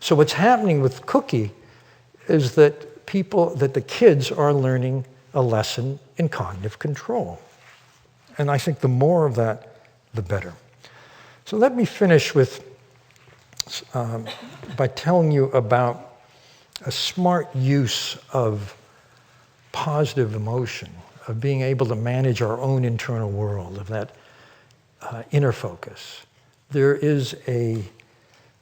So what's happening with Cookie is that the kids are learning a lesson in cognitive control. And I think the more of that, the better. So let me finish with by telling you about a smart use of positive emotion, of being able to manage our own internal world, of that inner focus. There is a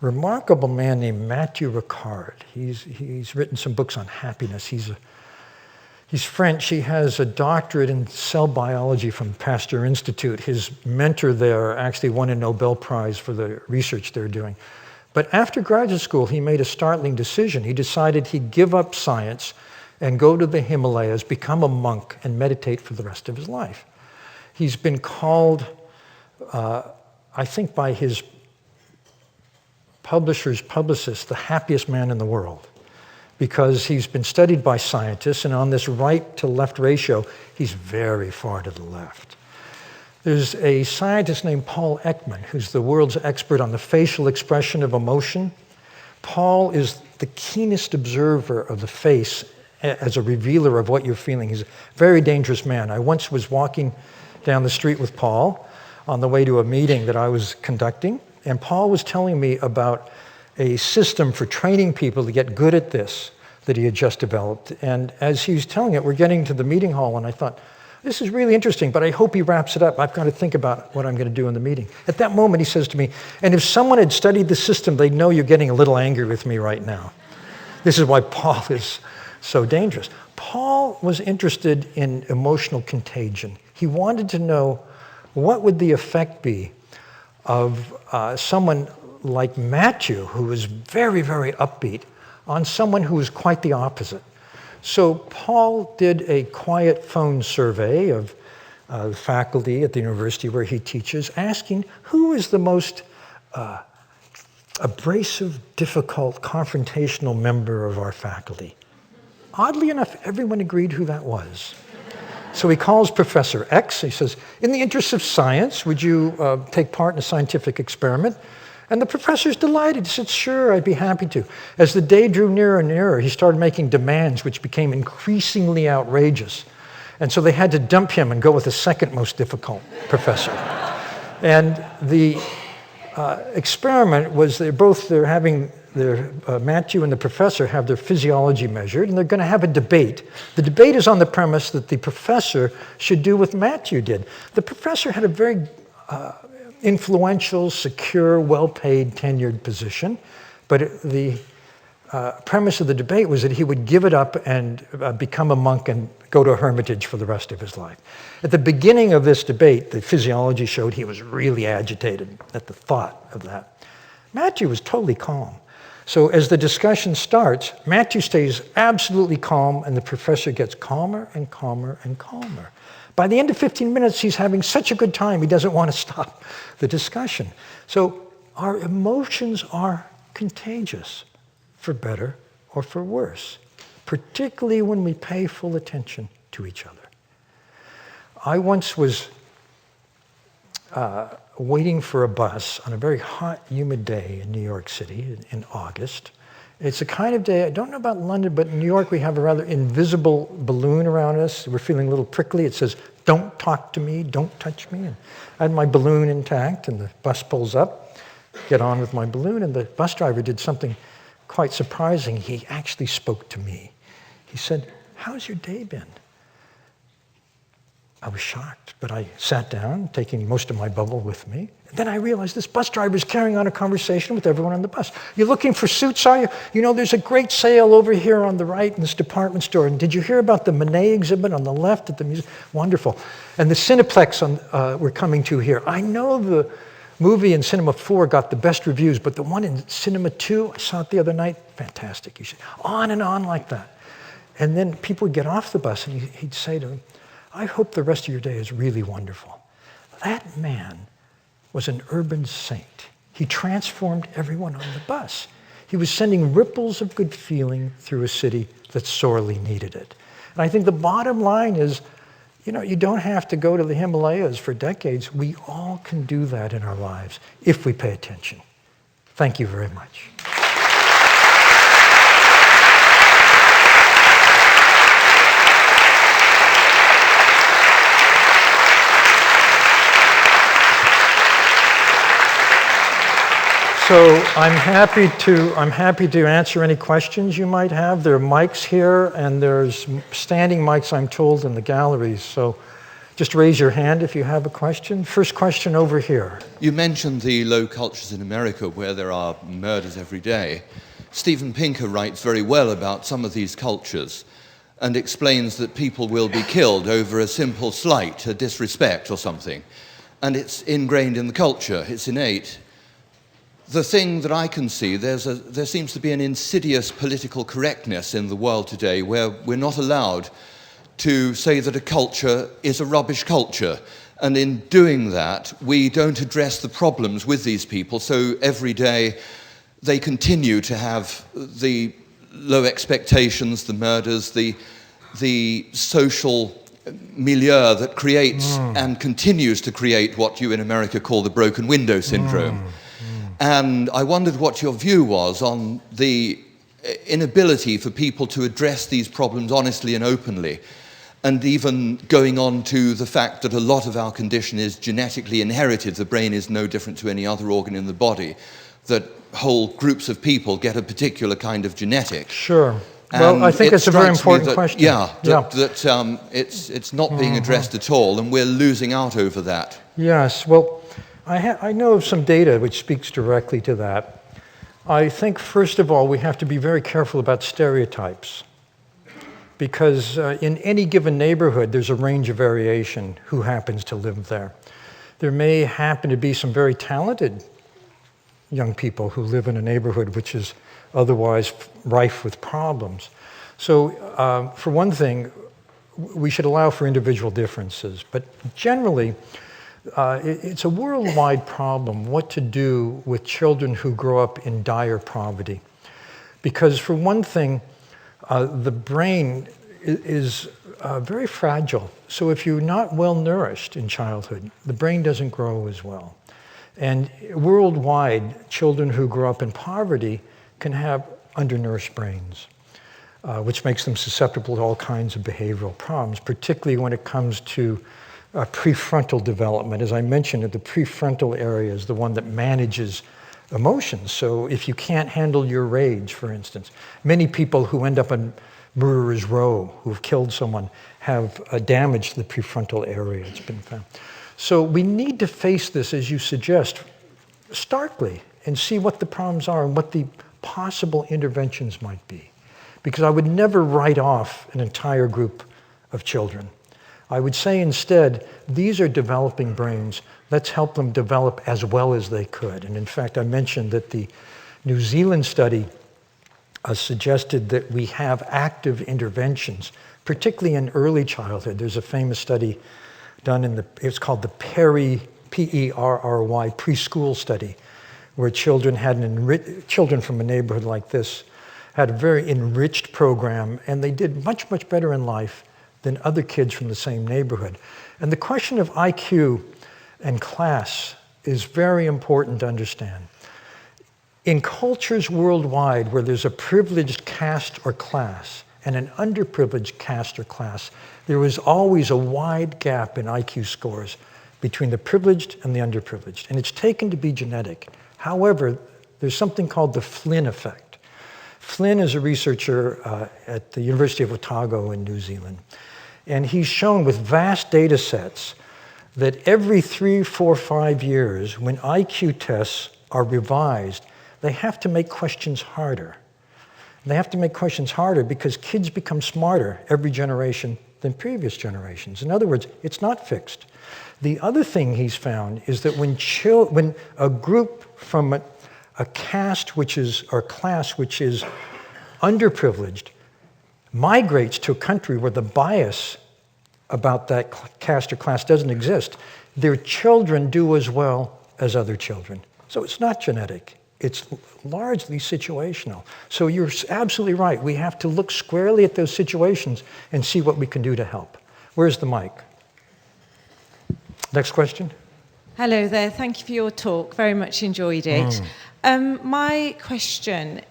remarkable man named Matthew Ricard. He's written some books on happiness. He's French. He has a doctorate in cell biology from Pasteur Institute. His mentor there actually won a Nobel Prize for the research they're doing. But after graduate school, he made a startling decision. He decided he'd give up science and go to the Himalayas, become a monk, and meditate for the rest of his life. He's been called, I think by his publisher's publicist, the happiest man in the world, because he's been studied by scientists, and on this right-to-left ratio, he's very far to the left. There's a scientist named Paul Ekman, who's the world's expert on the facial expression of emotion. Paul is the keenest observer of the face as a revealer of what you're feeling. He's a very dangerous man. I once was walking down the street with Paul on the way to a meeting that I was conducting, and Paul was telling me about a system for training people to get good at this that he had just developed. And as he was telling it, we're getting to the meeting hall, and I thought, this is really interesting, but I hope he wraps it up. I've got to think about what I'm going to do in the meeting. At that moment, he says to me, and if someone had studied the system, they'd know you're getting a little angry with me right now. This is why Paul is so dangerous. Paul was interested in emotional contagion. He wanted to know what would the effect be of someone like Matthew, who was very, very upbeat, on someone who was quite the opposite. So Paul did a quiet phone survey of the faculty at the university where he teaches, asking who is the most abrasive, difficult, confrontational member of our faculty. Oddly enough, everyone agreed who that was. So he calls Professor X. He says, in the interest of science, would you take part in a scientific experiment? And the professor's delighted. He said, sure, I'd be happy to. As the day drew nearer and nearer, he started making demands which became increasingly outrageous. And so they had to dump him and go with the second most difficult professor. And the experiment was they're having Matthew and the professor have their physiology measured, and they're going to have a debate. The debate is on the premise that the professor should do what Matthew did. The professor had a very influential, secure, well-paid, tenured position. But the premise of the debate was that he would give it up and become a monk and go to a hermitage for the rest of his life. At the beginning of this debate, the physiology showed he was really agitated at the thought of that. Matthew was totally calm. So as the discussion starts, Matthew stays absolutely calm, and the professor gets calmer and calmer and calmer. By the end of 15 minutes, he's having such a good time, he doesn't want to stop the discussion. So our emotions are contagious, for better or for worse, particularly when we pay full attention to each other. I once was waiting for a bus on a very hot, humid day in New York City in August. It's a kind of day, I don't know about London, but in New York we have a rather invisible balloon around us. We're feeling a little prickly. It says, "Don't talk to me, don't touch me." And I had my balloon intact, and the bus pulls up, get on with my balloon, and the bus driver did something quite surprising. He actually spoke to me. He said, "How's your day been?" I was shocked, but I sat down, taking most of my bubble with me. And then I realized this bus driver is carrying on a conversation with everyone on the bus. "You're looking for suits, are you? You know, there's a great sale over here on the right in this department store. And did you hear about the Monet exhibit on the left at the museum? Wonderful. And the Cineplex we're coming to here. I know the movie in Cinema 4 got the best reviews, but the one in Cinema 2, I saw it the other night, fantastic. You should." On and on like that. And then people would get off the bus, and he'd say to them, "I hope the rest of your day is really wonderful." That man was an urban saint. He transformed everyone on the bus. He was sending ripples of good feeling through a city that sorely needed it. And I think the bottom line is, you don't have to go to the Himalayas for decades. We all can do that in our lives if we pay attention. Thank you very much. So I'm happy to answer any questions you might have. There are mics here, and there's standing mics, I'm told, in the galleries. So just raise your hand if you have a question. First question over here. You mentioned the low cultures in America where there are murders every day. Steven Pinker writes very well about some of these cultures and explains that people will be killed over a simple slight, a disrespect or something. And it's ingrained in the culture, it's innate. The thing that I can see, there seems to be an insidious political correctness in the world today where we're not allowed to say that a culture is a rubbish culture. And in doing that, we don't address the problems with these people. So every day they continue to have the low expectations, the murders, the social milieu that creates and continues to create what you in America call the broken window syndrome. And I wondered what your view was on the inability for people to address these problems honestly and openly, and even going on to the fact that a lot of our condition is genetically inherited. The brain is no different to any other organ in the body, that whole groups of people get a particular kind of genetic. Sure. Well, I think it's a very important question. It's not being addressed at all, and we're losing out over that. Yes, well, I know of some data which speaks directly to that. I think, first of all, we have to be very careful about stereotypes, because in any given neighborhood, there's a range of variation who happens to live there. There may happen to be some very talented young people who live in a neighborhood which is otherwise rife with problems. So, for one thing, we should allow for individual differences, but generally, it's a worldwide problem what to do with children who grow up in dire poverty. Because for one thing, the brain is very fragile. So if you're not well nourished in childhood, the brain doesn't grow as well. And worldwide, children who grow up in poverty can have undernourished brains, which makes them susceptible to all kinds of behavioral problems, particularly when it comes to prefrontal development. As I mentioned, the prefrontal area is the one that manages emotions. So if you can't handle your rage, for instance, many people who end up in murderer's row, who've killed someone, have damaged the prefrontal area, it's been found. So we need to face this, as you suggest, starkly and see what the problems are and what the possible interventions might be. Because I would never write off an entire group of children. I would say instead, these are developing brains. Let's help them develop as well as they could. And in fact, I mentioned that the New Zealand study suggested that we have active interventions, particularly in early childhood. There's a famous study done it's called the Perry, P-E-R-R-Y, preschool study, where children children from a neighborhood like this had a very enriched program, and they did much, much better in life than other kids from the same neighborhood. And the question of IQ and class is very important to understand. In cultures worldwide where there's a privileged caste or class and an underprivileged caste or class, there was always a wide gap in IQ scores between the privileged and the underprivileged, and it's taken to be genetic. However, there's something called the Flynn effect. Flynn is a researcher at the University of Otago in New Zealand, and he's shown with vast data sets that every 3, 4, 5 years, when IQ tests are revised, they have to make questions harder. They have to make questions harder because kids become smarter every generation than previous generations. In other words, it's not fixed. The other thing he's found is that when a group from a caste or class which is underprivileged migrates to a country where the bias about that caste or class doesn't exist, their children do as well as other children. So it's not genetic. It's largely situational. So you're absolutely right. We have to look squarely at those situations and see what we can do to help. Where's the mic? Next question. Hello there. Thank you for your talk. Very much enjoyed it. My question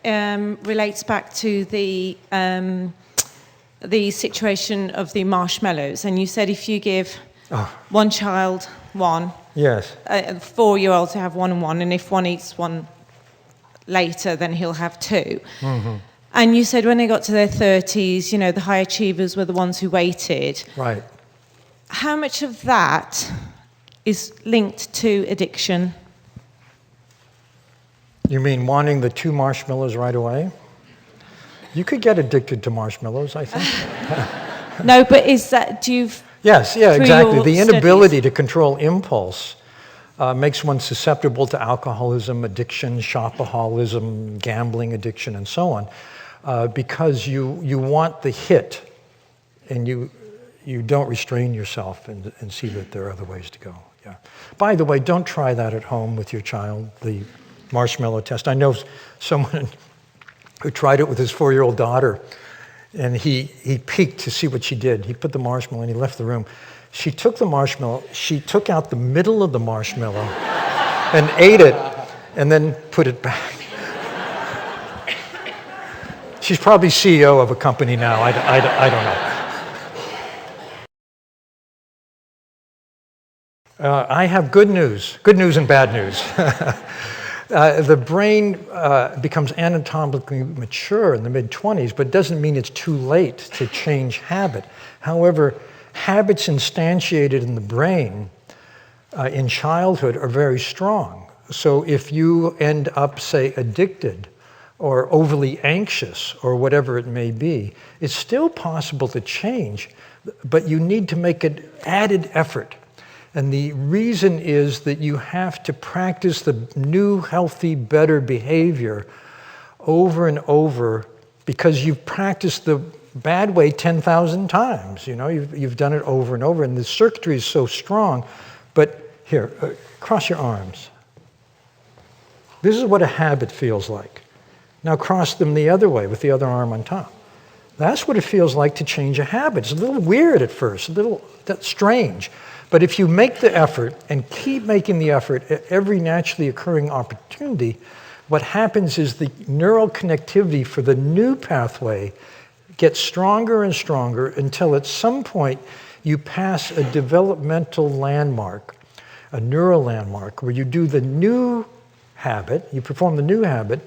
relates back to the situation of the marshmallows. And you said if you give one child one, yes, 4-year-olds have 1 and 1, and if one eats one later, then he'll have 2. Mm-hmm. And you said when they got to their 30s, the high achievers were the ones who waited. Right. How much of that is linked to addiction? You mean wanting the 2 marshmallows right away? You could get addicted to marshmallows, I think. No, but is that, Yes, yeah, exactly. The inability to control impulse makes one susceptible to alcoholism, addiction, shopaholism, gambling addiction, and so on, because you want the hit, and you don't restrain yourself and see that there are other ways to go. Yeah. By the way, don't try that at home with your child, the marshmallow test. I know someone who tried it with his 4-year-old daughter, and he peeked to see what she did. He put the marshmallow and he left the room. She took the marshmallow, she took out the middle of the marshmallow and ate it, and then put it back. She's probably CEO of a company now. I don't know. I have good news and bad news. The brain becomes anatomically mature in the mid-20s, but doesn't mean it's too late to change habit. However, habits instantiated in the brain in childhood are very strong. So if you end up, say, addicted or overly anxious or whatever it may be, it's still possible to change, but you need to make an added effort. And the reason is that you have to practice the new, healthy, better behavior over and over because you've practiced the bad way 10,000 times. You've done it over and over, and the circuitry is so strong. But here, cross your arms. This is what a habit feels like. Now cross them the other way with the other arm on top. That's what it feels like to change a habit. It's a little weird at first, that's strange. But if you make the effort and keep making the effort at every naturally occurring opportunity, what happens is the neural connectivity for the new pathway gets stronger and stronger until at some point you pass a developmental landmark, a neural landmark, where you do the new habit, you perform the new habit,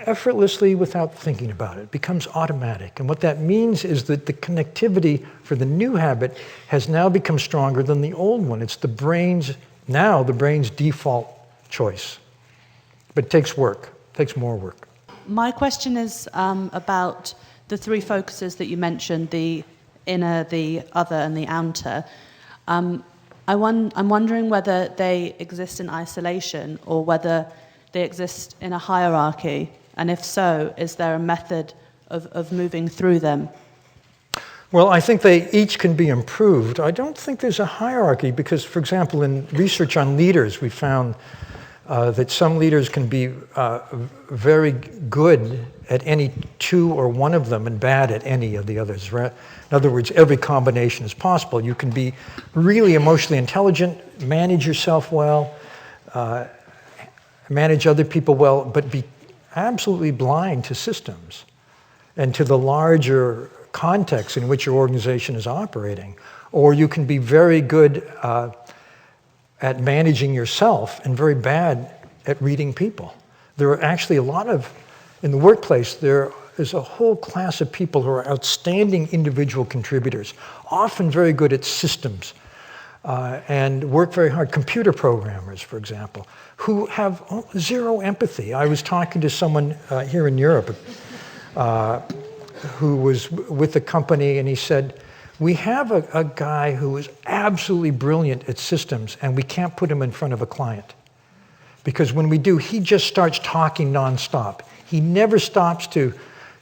effortlessly without thinking about it. It becomes automatic. And what that means is that the connectivity for the new habit has now become stronger than the old one. It's the brain's default choice. But it takes work, it takes more work. My question is about the three focuses that you mentioned, the inner, the other, and the outer. I'm wondering whether they exist in isolation or whether they exist in a hierarchy, and if so, is there a method of moving through them? Well, I think they each can be improved. I don't think there's a hierarchy because, for example, in research on leaders, we found that some leaders can be very good at any two or one of them and bad at any of the others. In other words, every combination is possible. You can be really emotionally intelligent, manage yourself well, manage other people well, but be absolutely blind to systems and to the larger context in which your organization is operating. Or you can be very good at managing yourself and very bad at reading people. There are actually in the workplace, there is a whole class of people who are outstanding individual contributors, often very good at systems, and work very hard. Computer programmers, for example, who have zero empathy. I was talking to someone here in Europe who was with a company, and he said, we have a guy who is absolutely brilliant at systems, and we can't put him in front of a client. Because when we do, he just starts talking nonstop. He never stops to,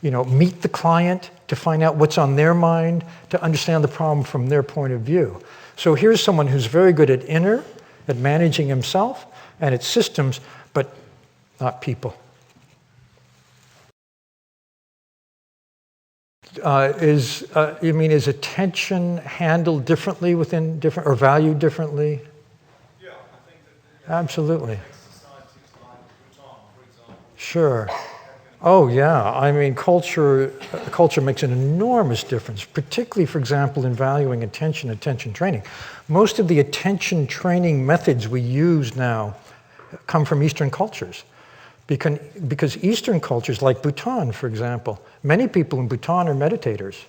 meet the client, to find out what's on their mind, to understand the problem from their point of view. So here's someone who's very good at inner, at managing himself, and at systems, but not people. Is attention handled differently within different, or valued differently? Yeah, I think that absolutely. Societies like Bhutan, for example. Sure. Oh yeah, culture makes an enormous difference, particularly, for example, in valuing attention training. Most of the attention training methods we use now come from Eastern cultures. Because Eastern cultures, like Bhutan, for example, many people in Bhutan are meditators.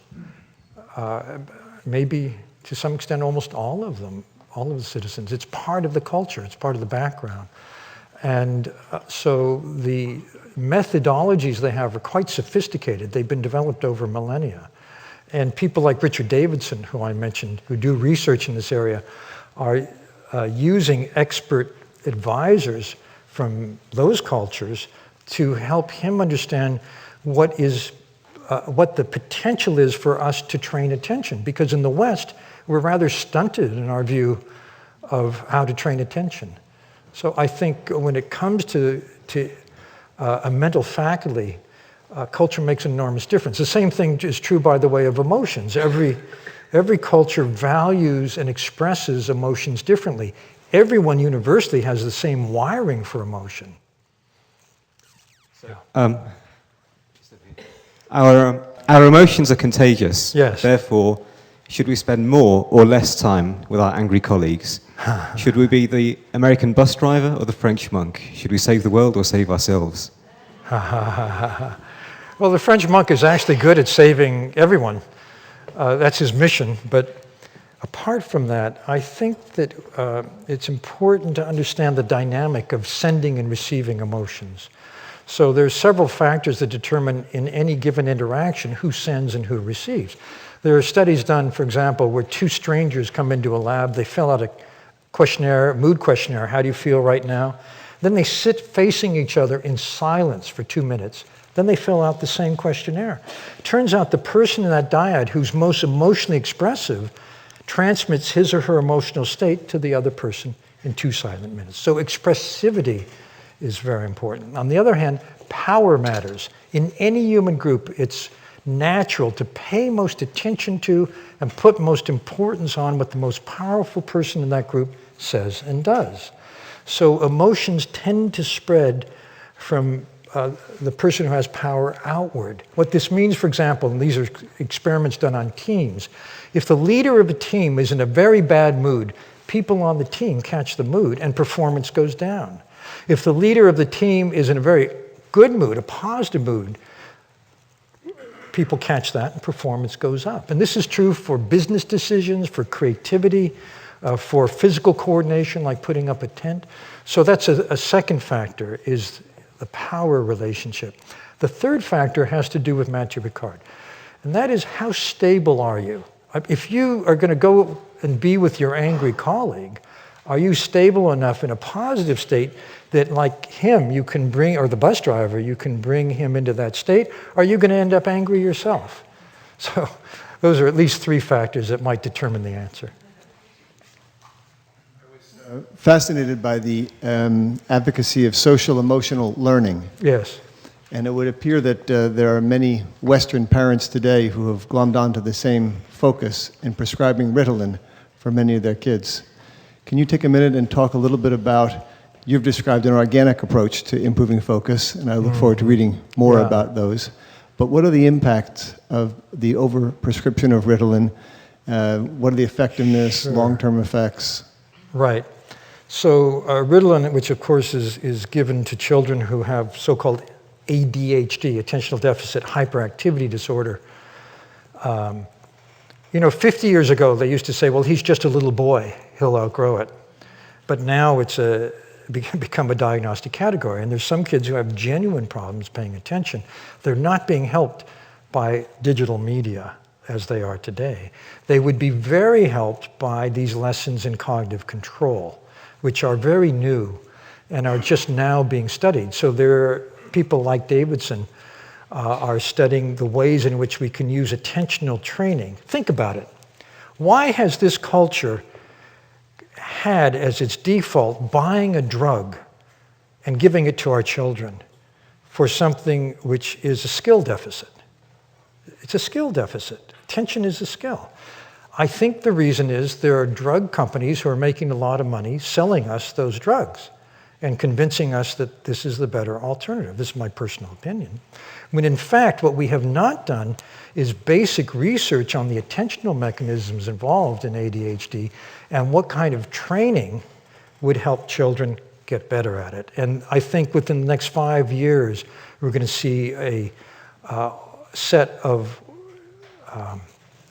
Maybe to some extent, almost all of them, all of the citizens. It's part of the culture, it's part of the background. And so the methodologies they have are quite sophisticated. They've been developed over millennia. And people like Richard Davidson, who I mentioned, who do research in this area, are using expert advisors from those cultures to help him understand what the potential is for us to train attention. Because in the West, we're rather stunted in our view of how to train attention. So I think when it comes to a mental faculty, culture makes an enormous difference. The same thing is true, by the way, of emotions. Every culture values and expresses emotions differently. Everyone universally has the same wiring for emotion. Our emotions are contagious. Yes. Therefore, should we spend more or less time with our angry colleagues? Should we be the American bus driver or the French monk? Should we save the world or save ourselves? Well, the French monk is actually good at saving everyone. That's his mission. But apart from that, I think that it's important to understand the dynamic of sending and receiving emotions. So there's several factors that determine in any given interaction who sends and who receives. There are studies done, for example, where two strangers come into a lab, they fill out a questionnaire, mood questionnaire, how do you feel right now? Then they sit facing each other in silence for 2 minutes. Then they fill out the same questionnaire. Turns out the person in that dyad who's most emotionally expressive transmits his or her emotional state to the other person in 2 silent minutes. So expressivity is very important. On the other hand, power matters. In any human group, it's natural to pay most attention to and put most importance on what the most powerful person in that group says and does. So emotions tend to spread from the person who has power outward. What this means, for example, and these are experiments done on teams, if the leader of a team is in a very bad mood, people on the team catch the mood and performance goes down. If the leader of the team is in a very good mood, a positive mood, people catch that and performance goes up. And this is true for business decisions, for creativity, for physical coordination, like putting up a tent. So that's a second factor, is the power relationship. The third factor has to do with Matthew Ricard, and that is, how stable are you? If you are going to go and be with your angry colleague, are you stable enough in a positive state that, like him, you can bring, or the bus driver, you can bring him into that state? Or are you going to end up angry yourself? So those are at least three factors that might determine the answer. Fascinated by the advocacy of social emotional learning. Yes. And it would appear that there are many Western parents today who have glommed onto the same focus in prescribing Ritalin for many of their kids. Can you take a minute and talk a little bit about, you've described an organic approach to improving focus, and I look forward to reading more about those. But what are the impacts of the overprescription of Ritalin? What are the effectiveness, long-term effects? Right. So Ritalin, which of course is given to children who have so-called ADHD, attentional deficit hyperactivity disorder. 50 years ago, they used to say, well, he's just a little boy, he'll outgrow it. But now it's become a diagnostic category, and there's some kids who have genuine problems paying attention. They're not being helped by digital media as they are today. They would be very helped by these lessons in cognitive control, which are very new and are just now being studied. So there are people like Davidson are studying the ways in which we can use attentional training. Think about it. Why has this culture had as its default buying a drug and giving it to our children for something which is a skill deficit? It's a skill deficit. Attention is a skill. I think the reason is there are drug companies who are making a lot of money selling us those drugs and convincing us that this is the better alternative. This is my personal opinion. When in fact, what we have not done is basic research on the attentional mechanisms involved in ADHD and what kind of training would help children get better at it. And I think within the next 5 years, we're going to see a set of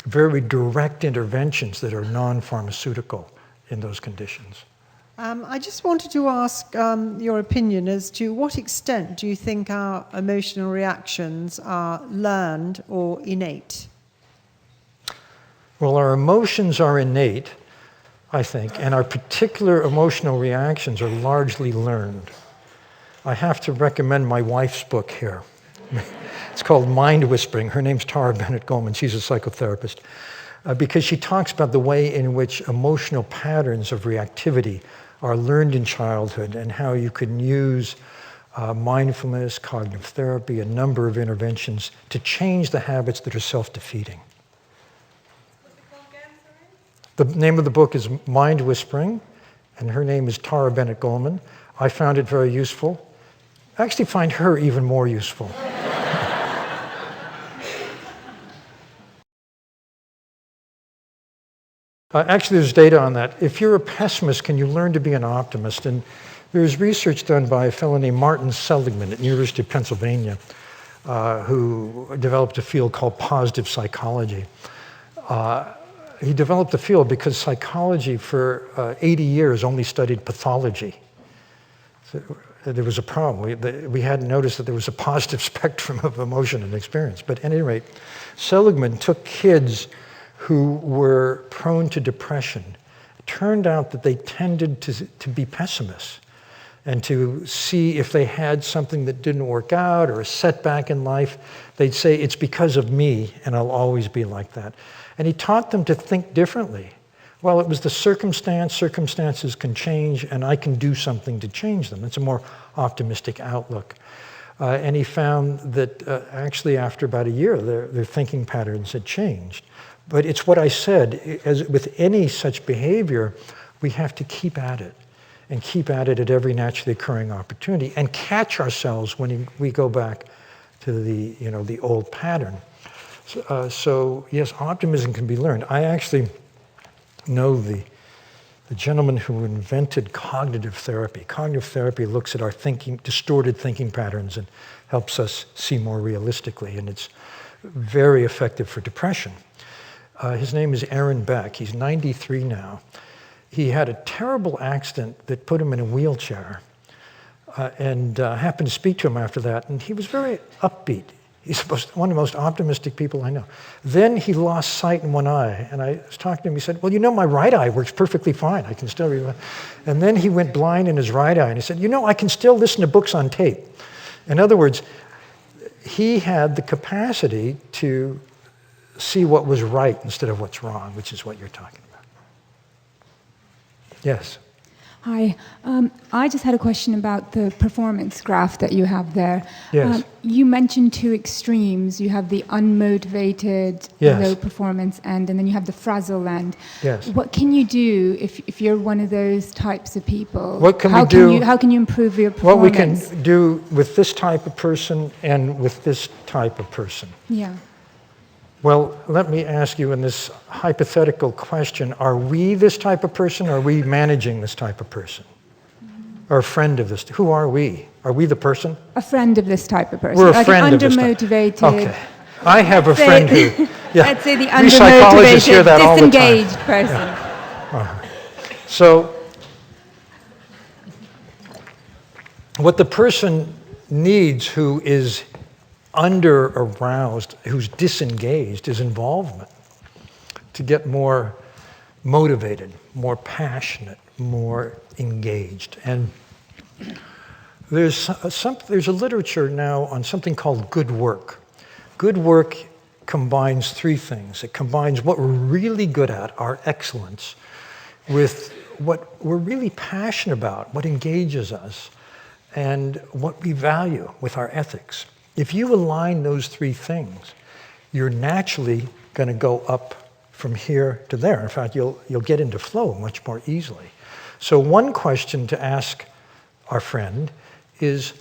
very direct interventions that are non-pharmaceutical in those conditions. I just wanted to ask your opinion as to what extent do you think our emotional reactions are learned or innate? Well, our emotions are innate, I think, and our particular emotional reactions are largely learned. I have to recommend my wife's book here. It's called Mind Whispering. Her name's Tara Bennett Goldman. She's a psychotherapist. Because she talks about the way in which emotional patterns of reactivity are learned in childhood and how you can use mindfulness, cognitive therapy, a number of interventions to change the habits that are self-defeating. What's it called again, sorry? The name of the book is Mind Whispering, and her name is Tara Bennett Goldman. I found it very useful. I actually find her even more useful. Actually, there's data on that. If you're a pessimist, can you learn to be an optimist? And there's research done by a fellow named Martin Seligman at the University of Pennsylvania, who developed a field called positive psychology. He developed the field because psychology for 80 years only studied pathology. So there was a problem. We hadn't noticed that there was a positive spectrum of emotion and experience. But at any rate, Seligman took kids who were prone to depression. It turned out that they tended to be pessimists and to see if they had something that didn't work out or a setback in life, they'd say, it's because of me and I'll always be like that. And he taught them to think differently. Well, it was the circumstances can change and I can do something to change them. It's a more optimistic outlook. And he found that actually after about a year, their thinking patterns had changed. But it's what I said, as with any such behavior, we have to keep at it and keep at it at every naturally occurring opportunity and catch ourselves when we go back to the old pattern. So yes, optimism can be learned. I actually know the the gentleman who invented cognitive therapy. Cognitive therapy looks at our thinking, distorted thinking patterns, and helps us see more realistically, and it's very effective for depression. His name is Aaron Beck. He's 93 now. He had a terrible accident that put him in a wheelchair, and happened to speak to him after that, and he was very upbeat. He's one of the most optimistic people I know. Then he lost sight in one eye, and I was talking to him. He said, well, you know, my right eye works perfectly fine. I can still read. And then he went blind in his right eye, and he said, you know, I can still listen to books on tape. In other words, he had the capacity to see what was right instead of what's wrong, which is what you're talking about. Yes. Hi. I just had a question about the performance graph that you have there. Yes. You mentioned two extremes. You have the unmotivated, Yes. low performance end, and then you have the frazzle end. Yes. What can you do if you're one of those types of people? What can how we do? How can you improve your What we can performance? do with this type of person and with this type of person. Yeah. Well, let me ask you in this hypothetical question, are we this type of person, or are we managing this type of person? Or a friend of this? Who are we? Are we the person? A friend of this type of person. We're a like friend an of this type. undermotivated. Okay. I have a friend who, yeah. I'd say the We psychologists hear undermotivated, that all the time. disengaged person. So, what the person needs who is under-aroused, who's disengaged, is involvement to get more motivated, more passionate, more engaged. And there's a literature now on something called good work. Good work combines three things. It combines what we're really good at, our excellence, with what we're really passionate about, what engages us, and what we value with our ethics. If you align those three things, you're naturally going to go up from here to there. In fact, you'll get into flow much more easily. So one question to ask our friend is,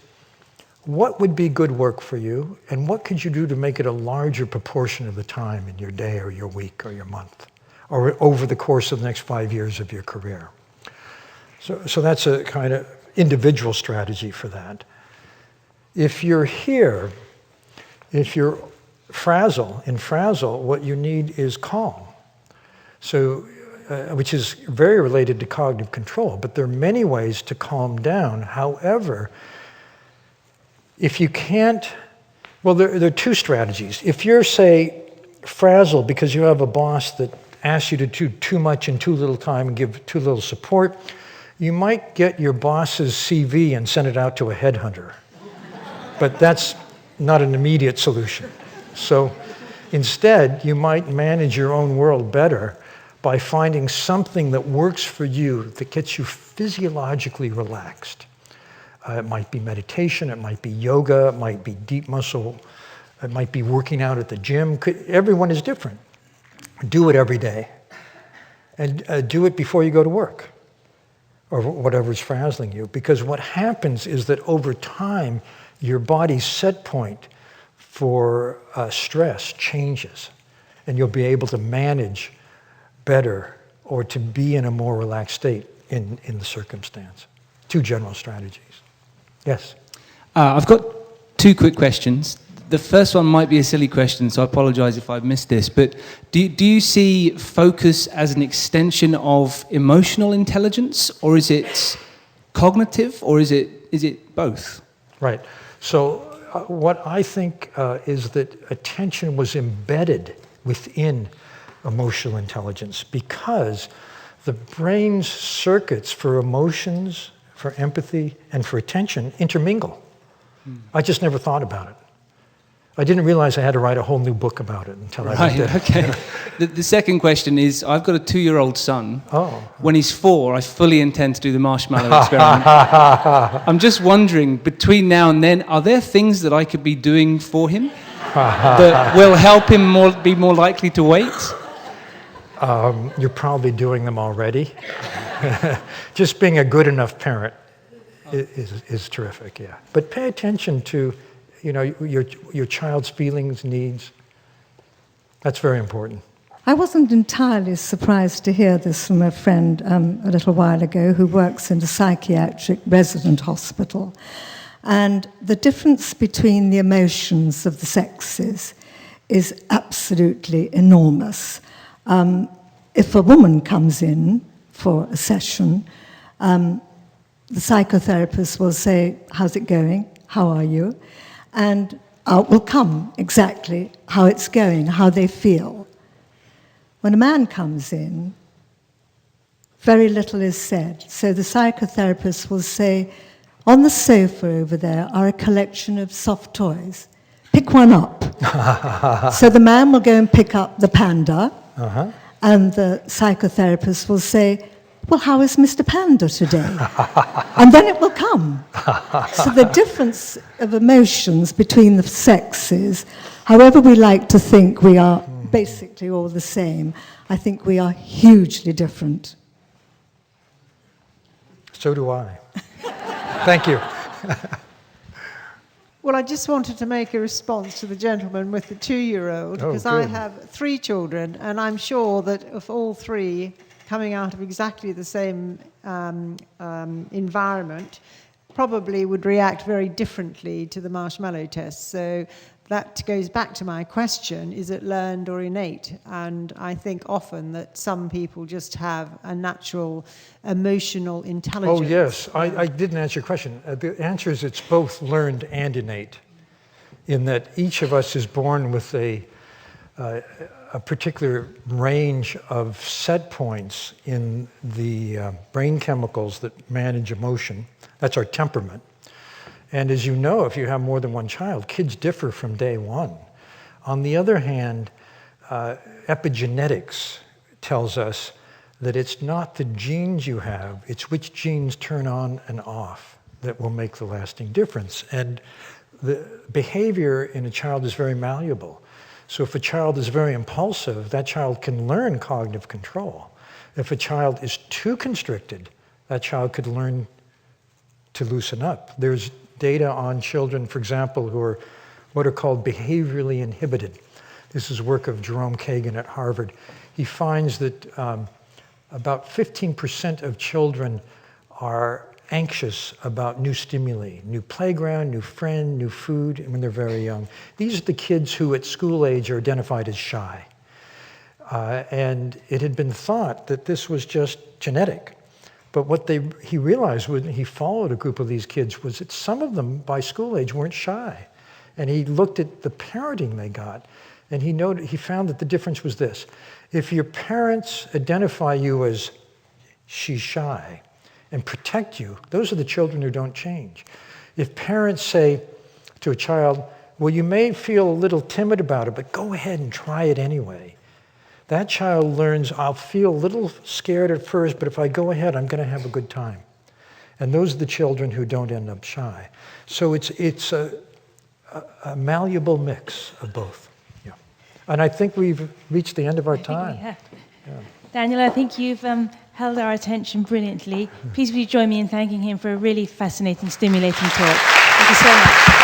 what would be good work for you, and what could you do to make it a larger proportion of the time in your day or your week or your month, or over the course of the next 5 years of your career? So that's a kind of individual strategy for that. If you're here, if you're frazzle, what you need is calm. So, which is very related to cognitive control, but there are many ways to calm down. However, if you can't, well, there are two strategies. If you're, say, frazzled because you have a boss that asks you to do too much in too little time and give too little support, you might get your boss's CV and send it out to a headhunter. But that's not an immediate solution. So instead, you might manage your own world better by finding something that works for you, that gets you physiologically relaxed. It might be meditation, it might be yoga, it might be deep muscle, it might be working out at the gym. Everyone is different. Do it every day. And do it before you go to work, or whatever's frazzling you. Because what happens is that over time, your body's set point for stress changes, and you'll be able to manage better or to be in a more relaxed state in the circumstance. Two general strategies. Yes? I've got two quick questions. The first one might be a silly question, so I apologize if I've missed this, but do you see focus as an extension of emotional intelligence, or is it cognitive, or is it both? Right. So what I think is that attention was embedded within emotional intelligence because the brain's circuits for emotions, for empathy, and for attention intermingle. I just never thought about it. I didn't realize I had to write a whole new book about it until I did. Okay. The second question is, I've got a 2-year-old son. Oh. When he's 4, I fully intend to do the marshmallow experiment. I'm just wondering, between now and then, are there things that I could be doing for him that will help him be more likely to wait? You're probably doing them already. Just being a good enough parent is terrific, yeah. But pay attention to your child's feelings, needs. That's very important. I wasn't entirely surprised to hear this from a friend a little while ago who works in a psychiatric resident hospital. And the difference between the emotions of the sexes is absolutely enormous. If a woman comes in for a session, the psychotherapist will say, "How's it going? How are you?" And out will come exactly how it's going, how they feel. When a man comes in, very little is said. So the psychotherapist will say, "On the sofa over there are a collection of soft toys. Pick one up." So the man will go and pick up the panda, and the psychotherapist will say, "Well, how is Mr. Panda today?" And then it will come. So the difference of emotions between the sexes, however we like to think we are basically all the same, I think we are hugely different. So do I. Thank you. Well, I just wanted to make a response to the gentleman with the 2-year-old, because I have 3 children, and I'm sure that of all 3 coming out of exactly the same environment, probably would react very differently to the marshmallow test. So that goes back to my question, is it learned or innate? And I think often that some people just have a natural emotional intelligence. Oh, yes. I didn't answer your question. The answer is it's both learned and innate, in that each of us is born with a particular range of set points in the brain chemicals that manage emotion. That's our temperament. And as you know, if you have more than one child, kids differ from day one. On the other hand, epigenetics tells us that it's not the genes you have, it's which genes turn on and off that will make the lasting difference. And the behavior in a child is very malleable. So if a child is very impulsive, that child can learn cognitive control. If a child is too constricted, that child could learn to loosen up. There's data on children, for example, who are what are called behaviorally inhibited. This is work of Jerome Kagan at Harvard. He finds that about 15% of children are anxious about new stimuli, new playground, new friend, new food, when they're very young. These are the kids who at school age are identified as shy. And it had been thought that this was just genetic. But what he realized when he followed a group of these kids was that some of them by school age weren't shy. And he looked at the parenting they got, and he found that the difference was this. If your parents identify you as she's shy and protect you, those are the children who don't change. If parents say to a child, well, you may feel a little timid about it, but go ahead and try it anyway. That child learns, I'll feel a little scared at first, but if I go ahead, I'm going to have a good time. And those are the children who don't end up shy. So it's a malleable mix of both. Yeah. And I think we've reached the end of our time. Yeah. Daniel, I think you've held our attention brilliantly. Please would you join me in thanking him for a really fascinating, stimulating talk. Thank you so much.